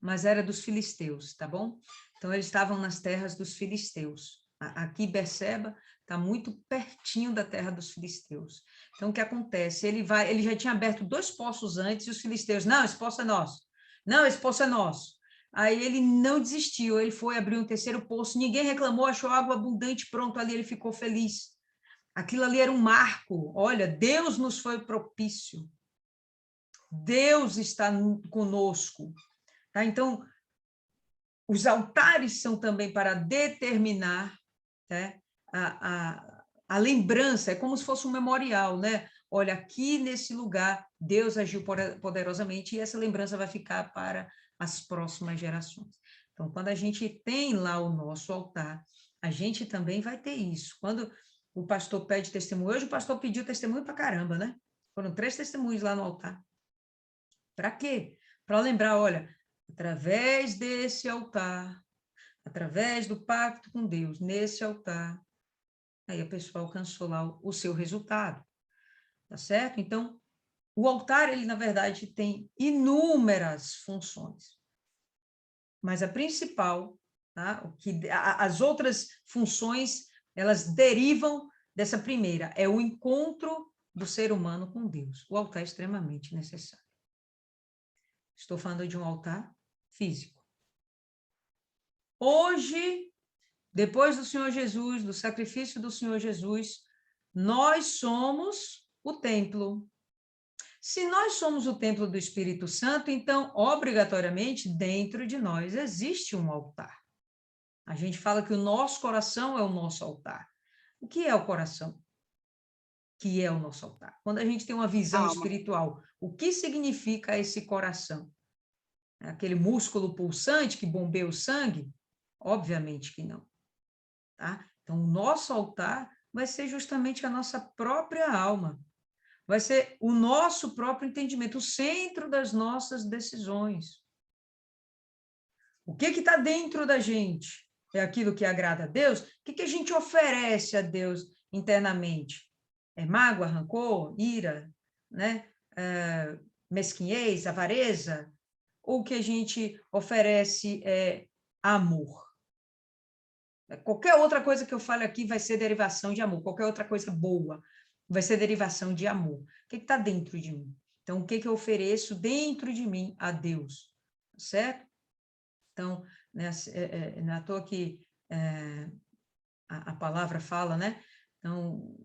Mas era dos filisteus, tá bom? Então, eles estavam nas terras dos filisteus. Aqui, Berseba está muito pertinho da terra dos filisteus. Então, o que acontece? Ele já tinha aberto 2 poços antes, e os filisteus, não, esse poço é nosso. Não, esse poço é nosso. Aí ele não desistiu, ele foi abrir um 3º poço, ninguém reclamou, achou água abundante, pronto, ali ele ficou feliz. Aquilo ali era um marco. Olha, Deus nos foi propício. Deus está conosco. Tá? Então, os altares são também para determinar, né, a lembrança, é como se fosse um memorial, né? Olha, aqui nesse lugar, Deus agiu poderosamente e essa lembrança vai ficar para as próximas gerações. Então, quando a gente tem lá o nosso altar, a gente também vai ter isso. Quando o pastor pede testemunho, hoje o pastor pediu testemunho para caramba, né? Foram 3 testemunhos lá no altar. Para quê? Para lembrar, olha, através desse altar, através do pacto com Deus, nesse altar, aí a pessoa alcançou lá o seu resultado, tá certo? Então, o altar, ele, na verdade, tem inúmeras funções, mas a principal, tá? As outras funções, elas derivam dessa primeira, é o encontro do ser humano com Deus. O altar é extremamente necessário. Estou falando de um altar físico. Hoje, depois do Senhor Jesus, do sacrifício do Senhor Jesus, nós somos o templo. Se nós somos o templo do Espírito Santo, então, obrigatoriamente, dentro de nós existe um altar. A gente fala que o nosso coração é o nosso altar. O que é o coração? Que é o nosso altar. Quando a gente tem uma visão espiritual, o que significa esse coração? Aquele músculo pulsante que bombeia o sangue? Obviamente que não. Tá? Então, o nosso altar vai ser justamente a nossa própria alma. Vai ser o nosso próprio entendimento, o centro das nossas decisões. O que está dentro da gente? É aquilo que agrada a Deus? O que a gente oferece a Deus internamente? É mágoa, rancor, ira, né? Mesquinhez, avareza? Ou o que a gente oferece é amor? Qualquer outra coisa que eu fale aqui vai ser derivação de amor. Qualquer outra coisa boa vai ser derivação de amor. O que está dentro de mim? Então, o que eu ofereço dentro de mim a Deus? Certo? Então, né, não é à toa que a palavra fala, né? Então,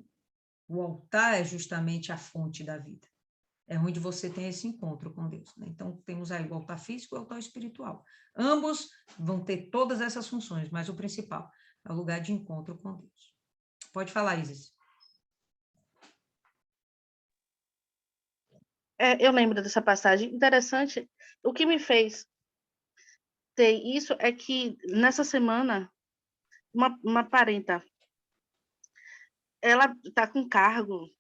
o altar é justamente a fonte da vida. É onde você tem esse encontro com Deus. Né? Então, temos aí o altar físico e o altar espiritual. Ambos vão ter todas essas funções, mas o principal é o lugar de encontro com Deus. Pode falar, Isis. Eu lembro dessa passagem. Interessante. O que me fez ter isso é que, nessa semana, uma parenta, ela está com cargo,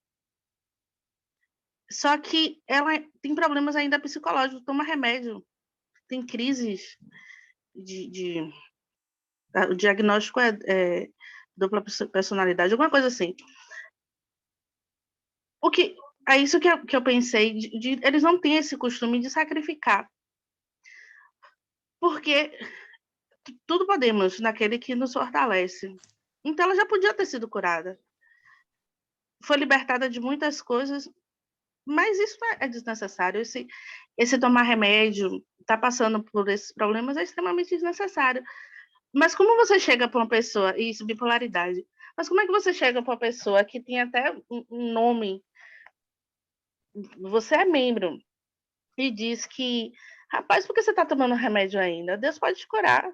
só que ela tem problemas ainda psicológicos, toma remédio, tem crises o diagnóstico é dupla personalidade, alguma coisa assim. É isso que eu pensei, eles não têm esse costume de sacrificar, porque tudo podemos naquele que nos fortalece. Então, ela já podia ter sido curada. Foi libertada de muitas coisas, mas isso é desnecessário. Esse tomar remédio, tá passando por esses problemas, é extremamente desnecessário. Mas como você chega para uma pessoa, isso, bipolaridade, mas como é que você chega para uma pessoa que tem até um nome, você é membro, e diz que, rapaz, por que você está tomando remédio ainda? Deus pode te curar.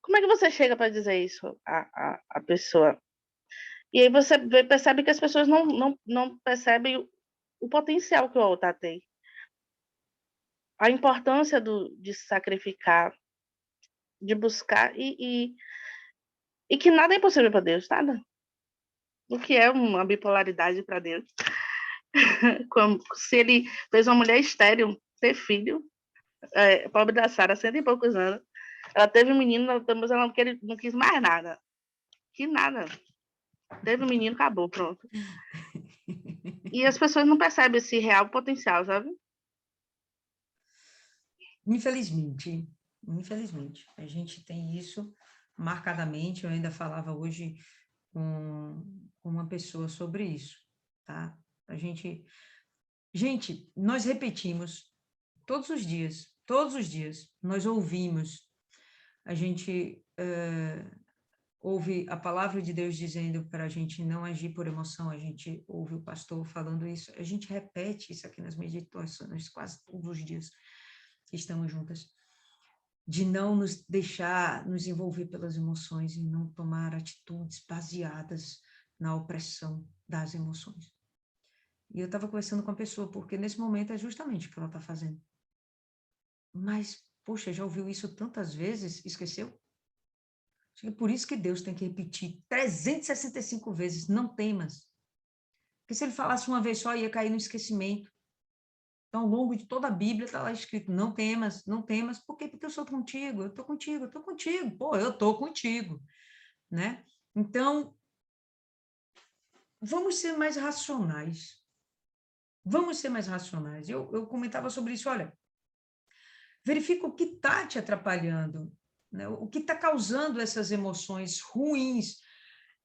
Como é que você chega para dizer isso à pessoa? E aí você percebe que as pessoas não percebem o potencial que o altar tem. A importância de se sacrificar, de buscar, e que nada é impossível para Deus, nada. O que é uma bipolaridade para Deus? Se ele fez uma mulher estéril ter filho, pobre da Sara, 100 e poucos anos, ela teve um menino, mas ela não quis mais nada. Que nada. Teve um menino, acabou, pronto. E as pessoas não percebem esse real potencial, sabe? Infelizmente, a gente tem isso marcadamente. Eu ainda falava hoje com uma pessoa sobre isso, tá? Gente, nós repetimos todos os dias, nós ouvimos, a gente ouve a palavra de Deus dizendo para a gente não agir por emoção, a gente ouve o pastor falando isso, a gente repete isso aqui nas meditações quase todos os dias que estamos juntas, de não nos deixar nos envolver pelas emoções e não tomar atitudes baseadas na opressão das emoções. E eu estava conversando com a pessoa, porque nesse momento é justamente o que ela está fazendo. Mas, poxa, já ouviu isso tantas vezes, esqueceu? É por isso que Deus tem que repetir 365 vezes, não temas. Porque se ele falasse uma vez só, ia cair no esquecimento. Então, ao longo de toda a Bíblia está lá escrito, não temas, não temas. Por quê? Porque eu sou contigo, eu estou contigo, pô, eu estou contigo, né? Então, vamos ser mais racionais. Eu comentava sobre isso, olha, verifica o que está te atrapalhando, né? O que está causando essas emoções ruins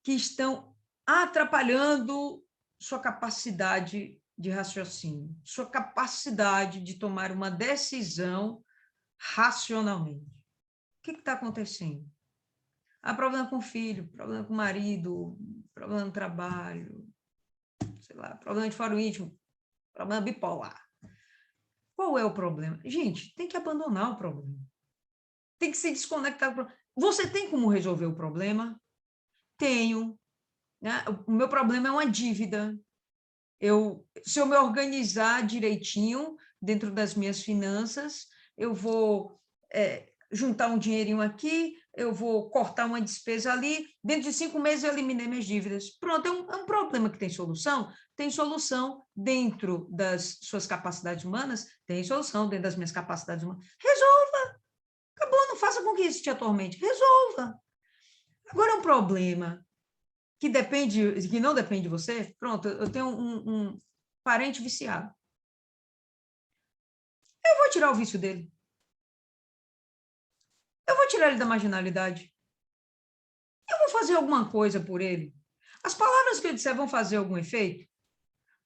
que estão atrapalhando sua capacidade de raciocínio, sua capacidade de tomar uma decisão racionalmente. O que está acontecendo? Há problema com o filho, problema com o marido, problema no trabalho, sei lá, problema de foro íntimo, problema bipolar. Qual é o problema? Gente, tem que abandonar o problema. Tem que se desconectar do problema. Você tem como resolver o problema? Tenho. Né? O meu problema é uma dívida. Se eu me organizar direitinho dentro das minhas finanças, eu vou juntar um dinheirinho aqui, eu vou cortar uma despesa ali, dentro de 5 meses eu eliminei minhas dívidas. Pronto, é um problema que tem solução? Tem solução dentro das suas capacidades humanas, tem solução dentro das minhas capacidades humanas. Resolva! Acabou, não faça com que isso te atormente. Resolva! Agora é um problema que não depende de você. Pronto, eu tenho um parente viciado. Eu vou tirar o vício dele. Eu vou tirar ele da marginalidade. Eu vou fazer alguma coisa por ele. As palavras que eu disser vão fazer algum efeito?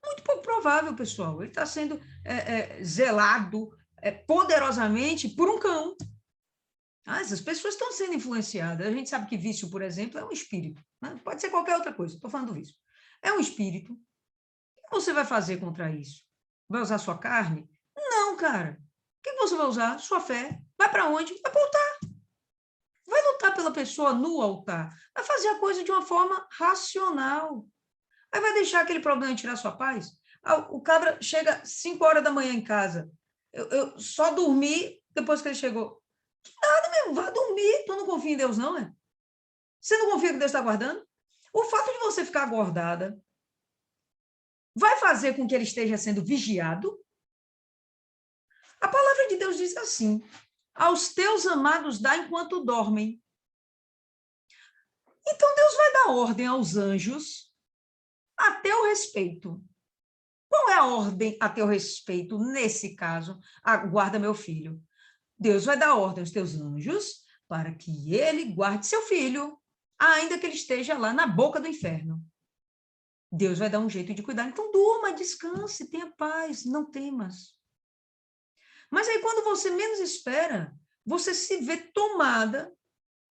Muito pouco provável, pessoal. Ele está sendo zelado poderosamente por um cão. Essas pessoas estão sendo influenciadas. A gente sabe que vício, por exemplo, é um espírito. Né? Pode ser qualquer outra coisa. Estou falando do vício. É um espírito. O que você vai fazer contra isso? Vai usar sua carne? Não, cara. O que você vai usar? Sua fé. Vai para onde? Vai para o altar. Vai lutar pela pessoa no altar. Vai fazer a coisa de uma forma racional. Aí vai deixar aquele problema tirar sua paz? O cabra chega 5 horas da manhã em casa. Eu só dormi depois que ele chegou. Que nada, mesmo, vai dormir. Tu não confia em Deus, não, é? Você não confia que Deus está guardando? O fato de você ficar acordada vai fazer com que ele esteja sendo vigiado? A palavra de Deus diz assim: aos teus amados dá enquanto dormem. Então Deus vai dar ordem aos anjos a teu respeito. Qual é a ordem a teu respeito nesse caso? Guarda meu filho. Deus vai dar ordem aos teus anjos para que ele guarde seu filho. ainda que ele esteja lá na boca do inferno. Deus vai dar um jeito de cuidar. Então, durma, descanse, tenha paz, não temas. Mas aí, quando você menos espera, você se vê tomada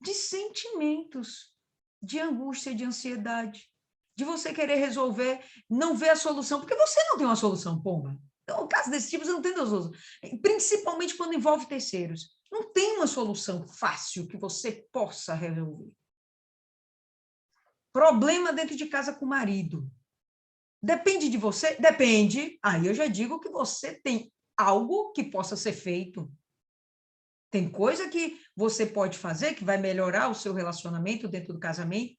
de sentimentos, de angústia, de ansiedade, de você querer resolver, não ver a solução, porque você não tem uma solução, pomba. Então, o caso desse tipo, você não tem solução. Principalmente quando envolve terceiros. Não tem uma solução fácil que você possa resolver. Problema dentro de casa com o marido. Depende de você? Depende. Aí eu já digo que você tem algo que possa ser feito. Tem coisa que você pode fazer que vai melhorar o seu relacionamento dentro do casamento,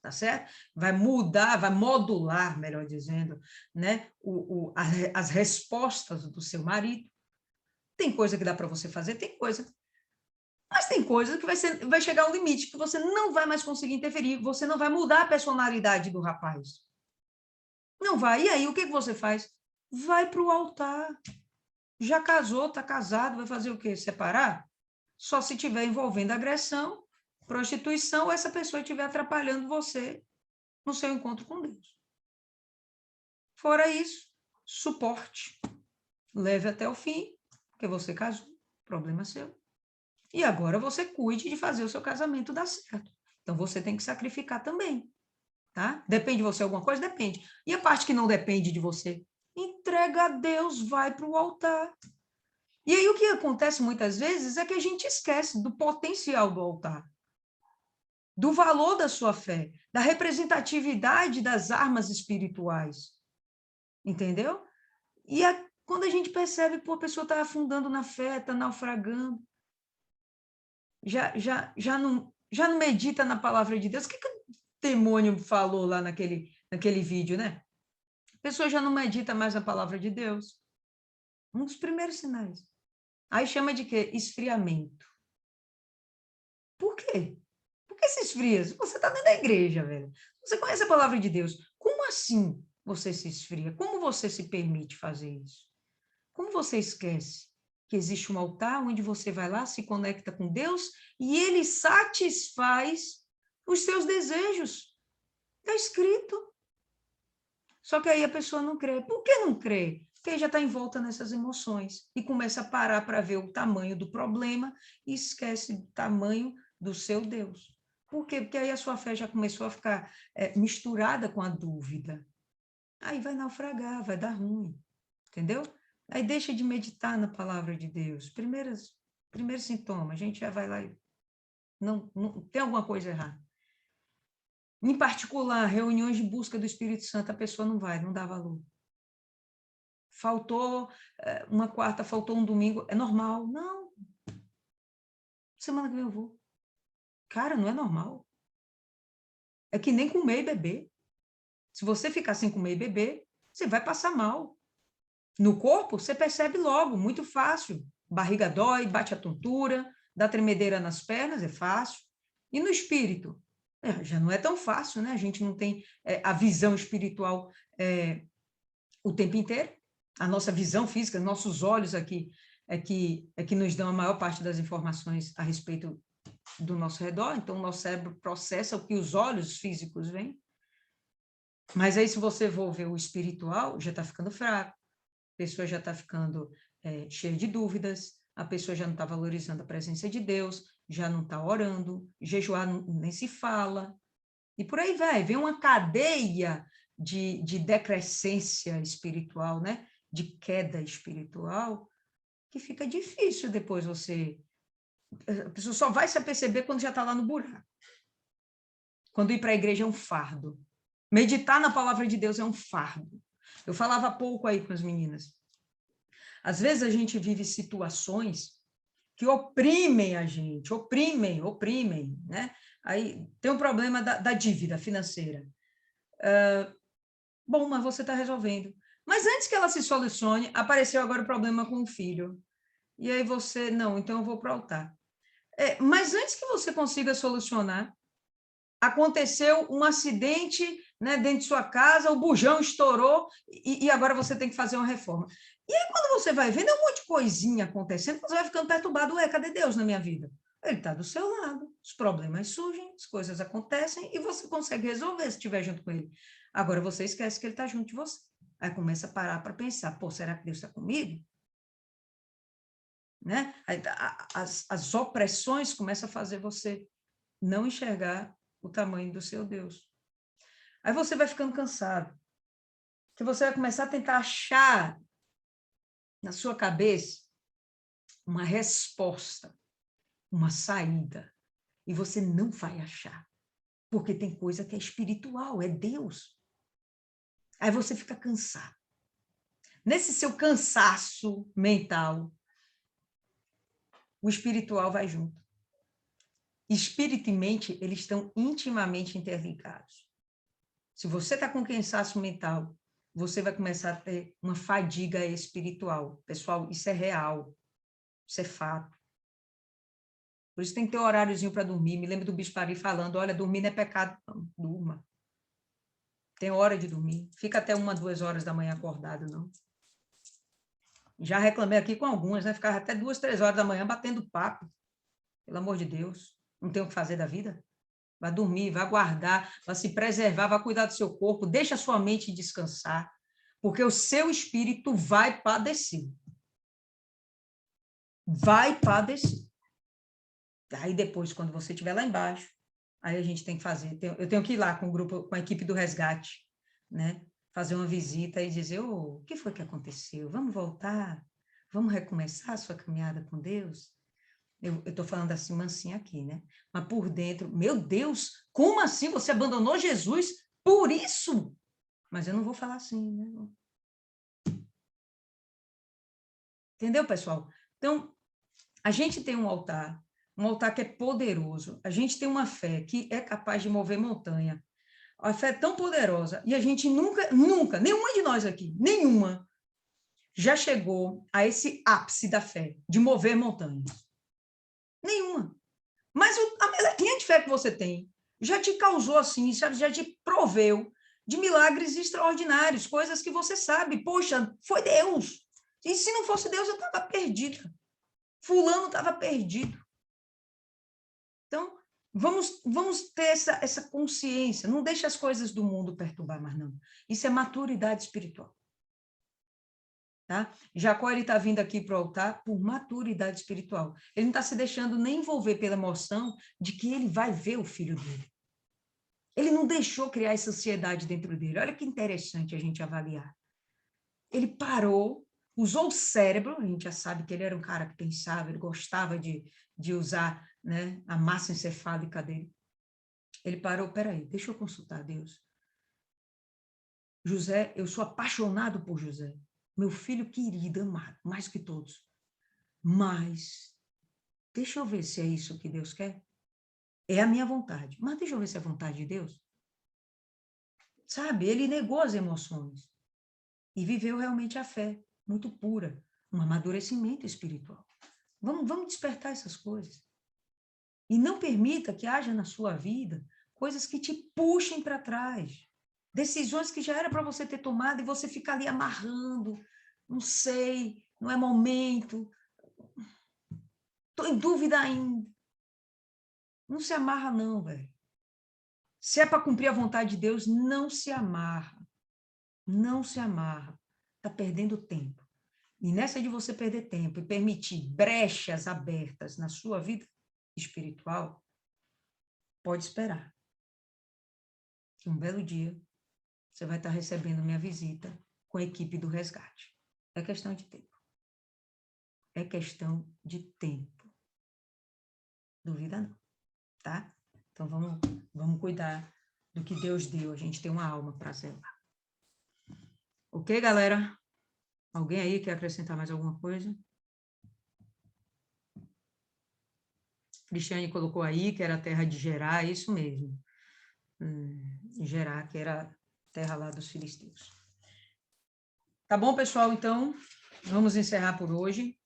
tá certo? Vai mudar, vai modular, melhor dizendo, né? As respostas do seu marido. Tem coisa que dá para você fazer, tem coisa. Mas tem coisa que vai chegar ao limite que você não vai mais conseguir interferir, você não vai mudar a personalidade do rapaz. Não vai. E aí, o que você faz? Vai para o altar. Já casou, está casado, vai fazer o quê? Separar? Só se estiver envolvendo agressão, prostituição, ou essa pessoa estiver atrapalhando você no seu encontro com Deus. Fora isso, suporte. Leve até o fim, porque você casou, problema seu. E agora você cuide de fazer o seu casamento dar certo. Então, você tem que sacrificar também, tá? Depende de você alguma coisa? Depende. E a parte que não depende de você? Entrega a Deus, vai para o altar. E aí o que acontece muitas vezes é que a gente esquece do potencial do altar, do valor da sua fé, da representatividade das armas espirituais. Entendeu? E quando a gente percebe que a pessoa está afundando na fé, está naufragando, já não medita na palavra de Deus. O que o demônio falou lá naquele vídeo, né? A pessoa já não medita mais na palavra de Deus. Um dos primeiros sinais. Aí chama de quê? Esfriamento. Por quê? Por que se esfria? Você está dentro da igreja, velho. Você conhece a palavra de Deus. Como assim você se esfria? Como você se permite fazer isso? Como você esquece que existe um altar onde você vai lá, se conecta com Deus e Ele satisfaz os seus desejos? Está escrito. Só que aí a pessoa não crê. Por que não crê? Porque já está envolta nessas emoções e começa a parar para ver o tamanho do problema e esquece do tamanho do seu Deus. Por quê? Porque aí a sua fé já começou a ficar misturada com a dúvida. Aí vai naufragar, vai dar ruim, entendeu? Aí deixa de meditar na palavra de Deus. Primeiro sintoma, a gente já vai lá e não tem alguma coisa errada. Em particular, reuniões de busca do Espírito Santo, a pessoa não vai, não dá valor. Faltou uma quarta, faltou um domingo, é normal? Não. Semana que vem eu vou. Cara, não é normal. É que nem comer e beber. Se você ficar sem comer e beber, você vai passar mal. No corpo, você percebe logo, muito fácil. Barriga dói, bate a tontura, dá tremedeira nas pernas, é fácil. E no espírito? Já não é tão fácil, né? A gente não tem a visão espiritual o tempo inteiro. A nossa visão física, nossos olhos aqui, é que nos dão a maior parte das informações a respeito do nosso redor. Então, o nosso cérebro processa o que os olhos físicos veem. Mas aí, se você for ver o espiritual, já está ficando fraco. A pessoa já está ficando cheia de dúvidas, a pessoa já não está valorizando a presença de Deus, já não está orando, jejuar nem se fala. E por aí vai, vem uma cadeia de decrescência espiritual, né? De queda espiritual, que fica difícil depois você... A pessoa só vai se aperceber quando já está lá no buraco. Quando ir para a igreja é um fardo. Meditar na palavra de Deus é um fardo. Eu falava há pouco aí com as meninas. Às vezes a gente vive situações que oprimem a gente, oprimem, né? Aí tem um problema da dívida financeira. Bom, mas você está resolvendo. Mas antes que ela se solucione, apareceu agora o problema com o filho. E aí você, não, então eu vou para o altar. Mas antes que você consiga solucionar, aconteceu um acidente, né, dentro de sua casa, o bujão estourou e agora você tem que fazer uma reforma. E aí, quando você vai vendo, é um monte de coisinha acontecendo, você vai ficando perturbado. Cadê Deus na minha vida? Ele está do seu lado. Os problemas surgem, as coisas acontecem e você consegue resolver se estiver junto com ele. Agora você esquece que ele está junto de você. Aí começa a parar para pensar, pô, será que Deus está comigo? Né? Aí, as opressões começam a fazer você não enxergar o tamanho do seu Deus. Aí você vai ficando cansado. Que você vai começar a tentar achar na sua cabeça uma resposta, uma saída. E você não vai achar. Porque tem coisa que é espiritual, é Deus. Aí você fica cansado. Nesse seu cansaço mental, o espiritual vai junto. Espírito e mente, eles estão intimamente interligados. Se você está com cansaço mental, você vai começar a ter uma fadiga espiritual. Pessoal, isso é real. Isso é fato. Por isso tem que ter um horáriozinho para dormir. Me lembro do Bispo Ari falando, olha, dormir não é pecado, não. Durma. Tem hora de dormir. Fica até 1, 2 horas da manhã acordado, não. Já reclamei aqui com algumas, né? Ficava até 2, 3 horas da manhã batendo papo. Pelo amor de Deus. Não tem o que fazer da vida? Vai dormir, vai guardar, vai se preservar, vai cuidar do seu corpo, deixa a sua mente descansar, porque o seu espírito vai padecer. Vai padecer. Aí depois, quando você estiver lá embaixo, aí a gente tem que fazer, eu tenho que ir lá com o grupo, com a equipe do resgate, né? Fazer uma visita e dizer, o que foi que aconteceu? Vamos voltar? Vamos recomeçar a sua caminhada com Deus? Eu estou falando assim, mansinha aqui, né? Mas por dentro, meu Deus, como assim você abandonou Jesus por isso? Mas eu não vou falar assim, né? Entendeu, pessoal? Então, a gente tem um altar que é poderoso. A gente tem uma fé que é capaz de mover montanha. A fé é tão poderosa e a gente nunca, nenhuma de nós aqui, nenhuma, já chegou a esse ápice da fé, de mover montanhas. Nenhuma. Mas a melequinha de fé que você tem já te causou assim, já te proveu de milagres extraordinários, coisas que você sabe, poxa, foi Deus. E se não fosse Deus, eu estava perdida. Fulano estava perdido. Então, vamos ter essa consciência. Não deixe as coisas do mundo perturbar mais, não. Isso é maturidade espiritual. Tá? Jacó está vindo aqui para o altar por maturidade espiritual. Ele não está se deixando nem envolver pela emoção de que ele vai ver o filho dele. Ele não deixou criar essa ansiedade dentro dele. Olha que interessante a gente avaliar. Ele parou, usou o cérebro, a gente já sabe que ele era um cara que pensava, ele gostava de usar, né, a massa encefálica dele. Ele parou, peraí, deixa eu consultar Deus. José, eu sou apaixonado por José. Meu filho querido, amado, mais que todos. Mas, deixa eu ver se é isso que Deus quer. É a minha vontade. Mas deixa eu ver se é a vontade de Deus. Sabe, ele negou as emoções. E viveu realmente a fé, muito pura. Um amadurecimento espiritual. Vamos despertar essas coisas. E não permita que haja na sua vida coisas que te puxem para trás. Decisões que já era para você ter tomado e você fica ali amarrando. Não sei, não é momento. Estou em dúvida ainda. Não se amarra, não, velho. Se é para cumprir a vontade de Deus, não se amarra. Não se amarra. Está perdendo tempo. E nessa de você perder tempo e permitir brechas abertas na sua vida espiritual, pode esperar. Que um belo dia você vai estar recebendo minha visita com a equipe do resgate. É questão de tempo. É questão de tempo. Duvida não, tá? Então vamos cuidar do que Deus deu. A gente tem uma alma para zelar. Ok, galera? Alguém aí quer acrescentar mais alguma coisa? Cristiane colocou aí que era a terra de Gerá, é isso mesmo. Gerá, que era a terra lá dos filisteus. Tá bom, pessoal? Então, vamos encerrar por hoje.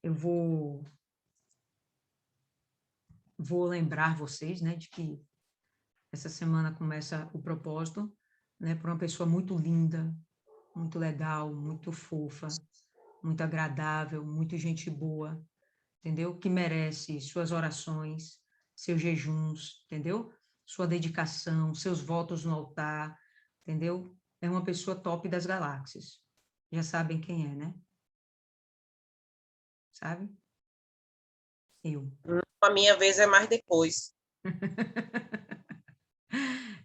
Eu vou lembrar vocês, né, de que essa semana começa o propósito, né, por uma pessoa muito linda, muito legal, muito fofa, muito agradável, muito gente boa, entendeu? Que merece suas orações, seus jejuns, entendeu? Sua dedicação, seus votos no altar, entendeu? É uma pessoa top das galáxias. Já sabem quem é, né? Sabe? Eu. A minha vez é mais depois.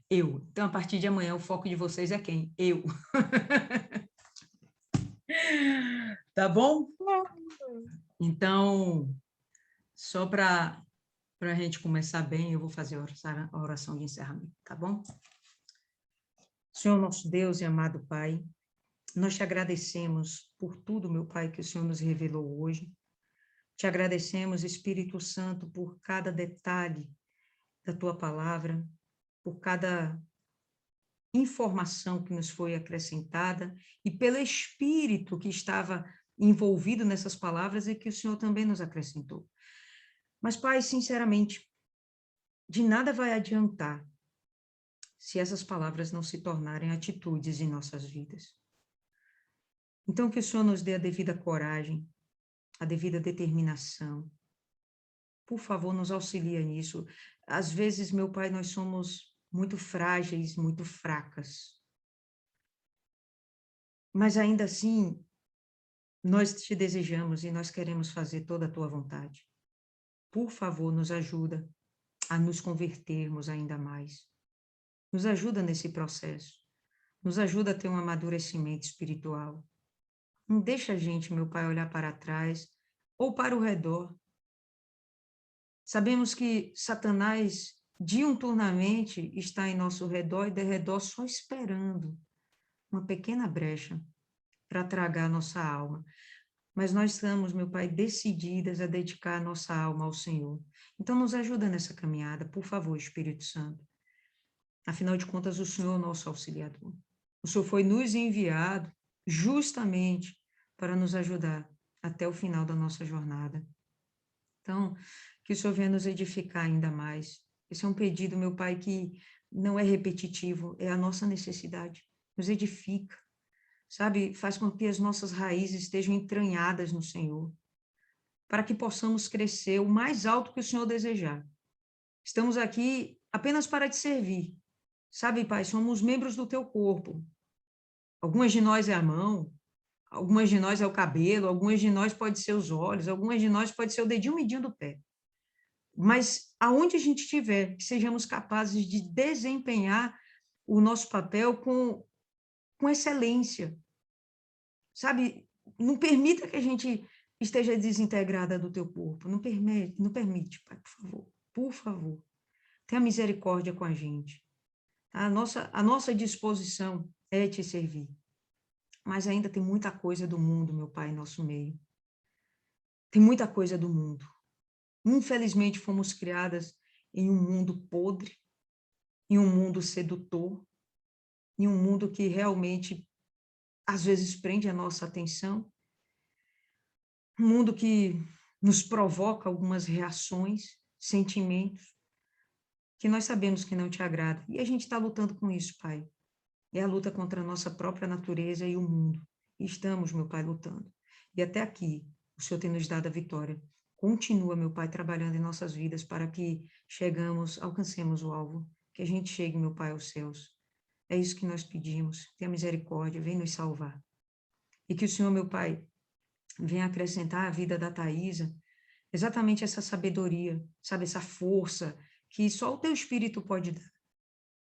Eu. Então, a partir de amanhã, o foco de vocês é quem? Eu. Tá bom? Então, só para a gente começar bem, eu vou fazer a oração de encerramento, tá bom? Senhor nosso Deus e amado Pai, nós te agradecemos por tudo, meu Pai, que o Senhor nos revelou hoje. Te agradecemos, Espírito Santo, por cada detalhe da tua palavra, por cada informação que nos foi acrescentada e pelo Espírito que estava envolvido nessas palavras e que o Senhor também nos acrescentou. Mas, Pai, sinceramente, de nada vai adiantar se essas palavras não se tornarem atitudes em nossas vidas. Então, que o Senhor nos dê a devida coragem, a devida determinação. Por favor, nos auxilia nisso. Às vezes, meu Pai, nós somos muito frágeis, muito fracas. Mas ainda assim, nós te desejamos e nós queremos fazer toda a tua vontade. Por favor, nos ajuda a nos convertermos ainda mais. Nos ajuda nesse processo. Nos ajuda a ter um amadurecimento espiritual. Não deixa a gente, meu Pai, olhar para trás ou para o redor. Sabemos que Satanás diuturnamente está em nosso redor e derredor só esperando uma pequena brecha para tragar nossa alma. Mas nós estamos, meu Pai, decididas a dedicar a nossa alma ao Senhor. Então, nos ajuda nessa caminhada, por favor, Espírito Santo. Afinal de contas, o Senhor é o nosso auxiliador. O Senhor foi nos enviado justamente para nos ajudar até o final da nossa jornada. Então, que o Senhor venha nos edificar ainda mais. Esse é um pedido, meu Pai, que não é repetitivo, é a nossa necessidade. Nos edifica, sabe? Faz com que as nossas raízes estejam entranhadas no Senhor, para que possamos crescer o mais alto que o Senhor desejar. Estamos aqui apenas para te servir. Sabe, Pai, somos membros do teu corpo. Algumas de nós é a mão, algumas de nós é o cabelo, algumas de nós pode ser os olhos, algumas de nós pode ser o dedinho midinho do pé. Mas aonde a gente estiver, que sejamos capazes de desempenhar o nosso papel com excelência. Sabe, não permita que a gente esteja desintegrada do teu corpo. Não permite, Pai, por favor. Por favor. Tenha misericórdia com a gente. A nossa disposição é te servir. Mas ainda tem muita coisa do mundo, meu Pai, em nosso meio. Tem muita coisa do mundo. Infelizmente, fomos criadas em um mundo podre, em um mundo sedutor, em um mundo que realmente, às vezes, prende a nossa atenção. Um mundo que nos provoca algumas reações, sentimentos, que nós sabemos que não te agrada. E a gente está lutando com isso, Pai. É a luta contra a nossa própria natureza e o mundo. E estamos, meu Pai, lutando. E até aqui, o Senhor tem nos dado a vitória. Continua, meu Pai, trabalhando em nossas vidas para que alcancemos o alvo, que a gente chegue, meu Pai, aos céus. É isso que nós pedimos. Tenha misericórdia, vem nos salvar. E que o Senhor, meu Pai, venha acrescentar à vida da Thaisa exatamente essa sabedoria, sabe, essa força que só o teu Espírito pode dar.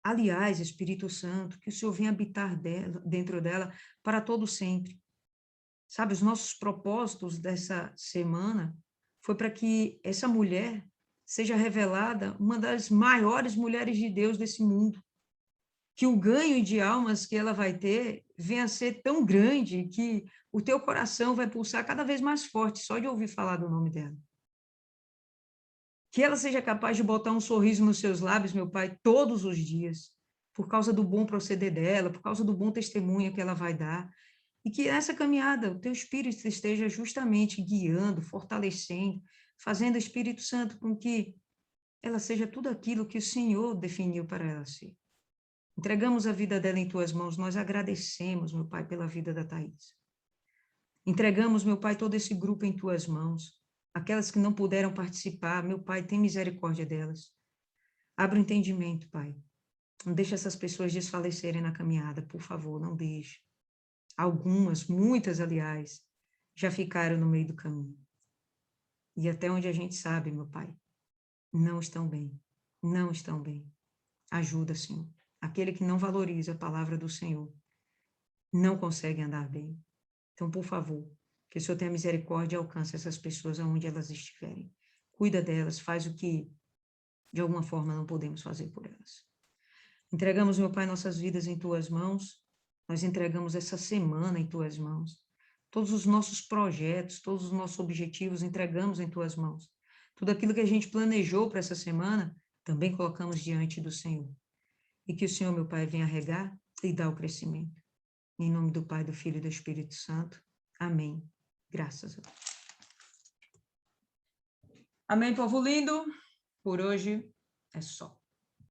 Aliás, Espírito Santo, que o Senhor venha habitar dentro dela para todo sempre. Sabe, os nossos propósitos dessa semana foi para que essa mulher seja revelada uma das maiores mulheres de Deus desse mundo. Que o ganho de almas que ela vai ter venha a ser tão grande que o teu coração vai pulsar cada vez mais forte só de ouvir falar do nome dela. Que ela seja capaz de botar um sorriso nos seus lábios, meu Pai, todos os dias, por causa do bom proceder dela, por causa do bom testemunho que ela vai dar. E que nessa caminhada o teu Espírito esteja justamente guiando, fortalecendo, fazendo o Espírito Santo com que ela seja tudo aquilo que o Senhor definiu para ela ser. Entregamos a vida dela em tuas mãos, nós agradecemos, meu Pai, pela vida da Thaisa. Entregamos, meu Pai, todo esse grupo em tuas mãos. Aquelas que não puderam participar, meu Pai, tem misericórdia delas. Abre o entendimento, Pai. Não deixe essas pessoas desfalecerem na caminhada, por favor, não deixe. Algumas, muitas, aliás, já ficaram no meio do caminho. E até onde a gente sabe, meu Pai, não estão bem. Não estão bem. Ajuda, Senhor. Aquele que não valoriza a palavra do Senhor não consegue andar bem. Então, por favor, que o Senhor tenha misericórdia e alcance essas pessoas aonde elas estiverem. Cuida delas, faz o que, de alguma forma, não podemos fazer por elas. Entregamos, meu Pai, nossas vidas em Tuas mãos. Nós entregamos essa semana em Tuas mãos. Todos os nossos projetos, todos os nossos objetivos, entregamos em Tuas mãos. Tudo aquilo que a gente planejou para essa semana, também colocamos diante do Senhor. E que o Senhor, meu Pai, venha regar e dar o crescimento. Em nome do Pai, do Filho e do Espírito Santo. Amém. Graças a Deus. Amém, povo lindo. Por hoje é só.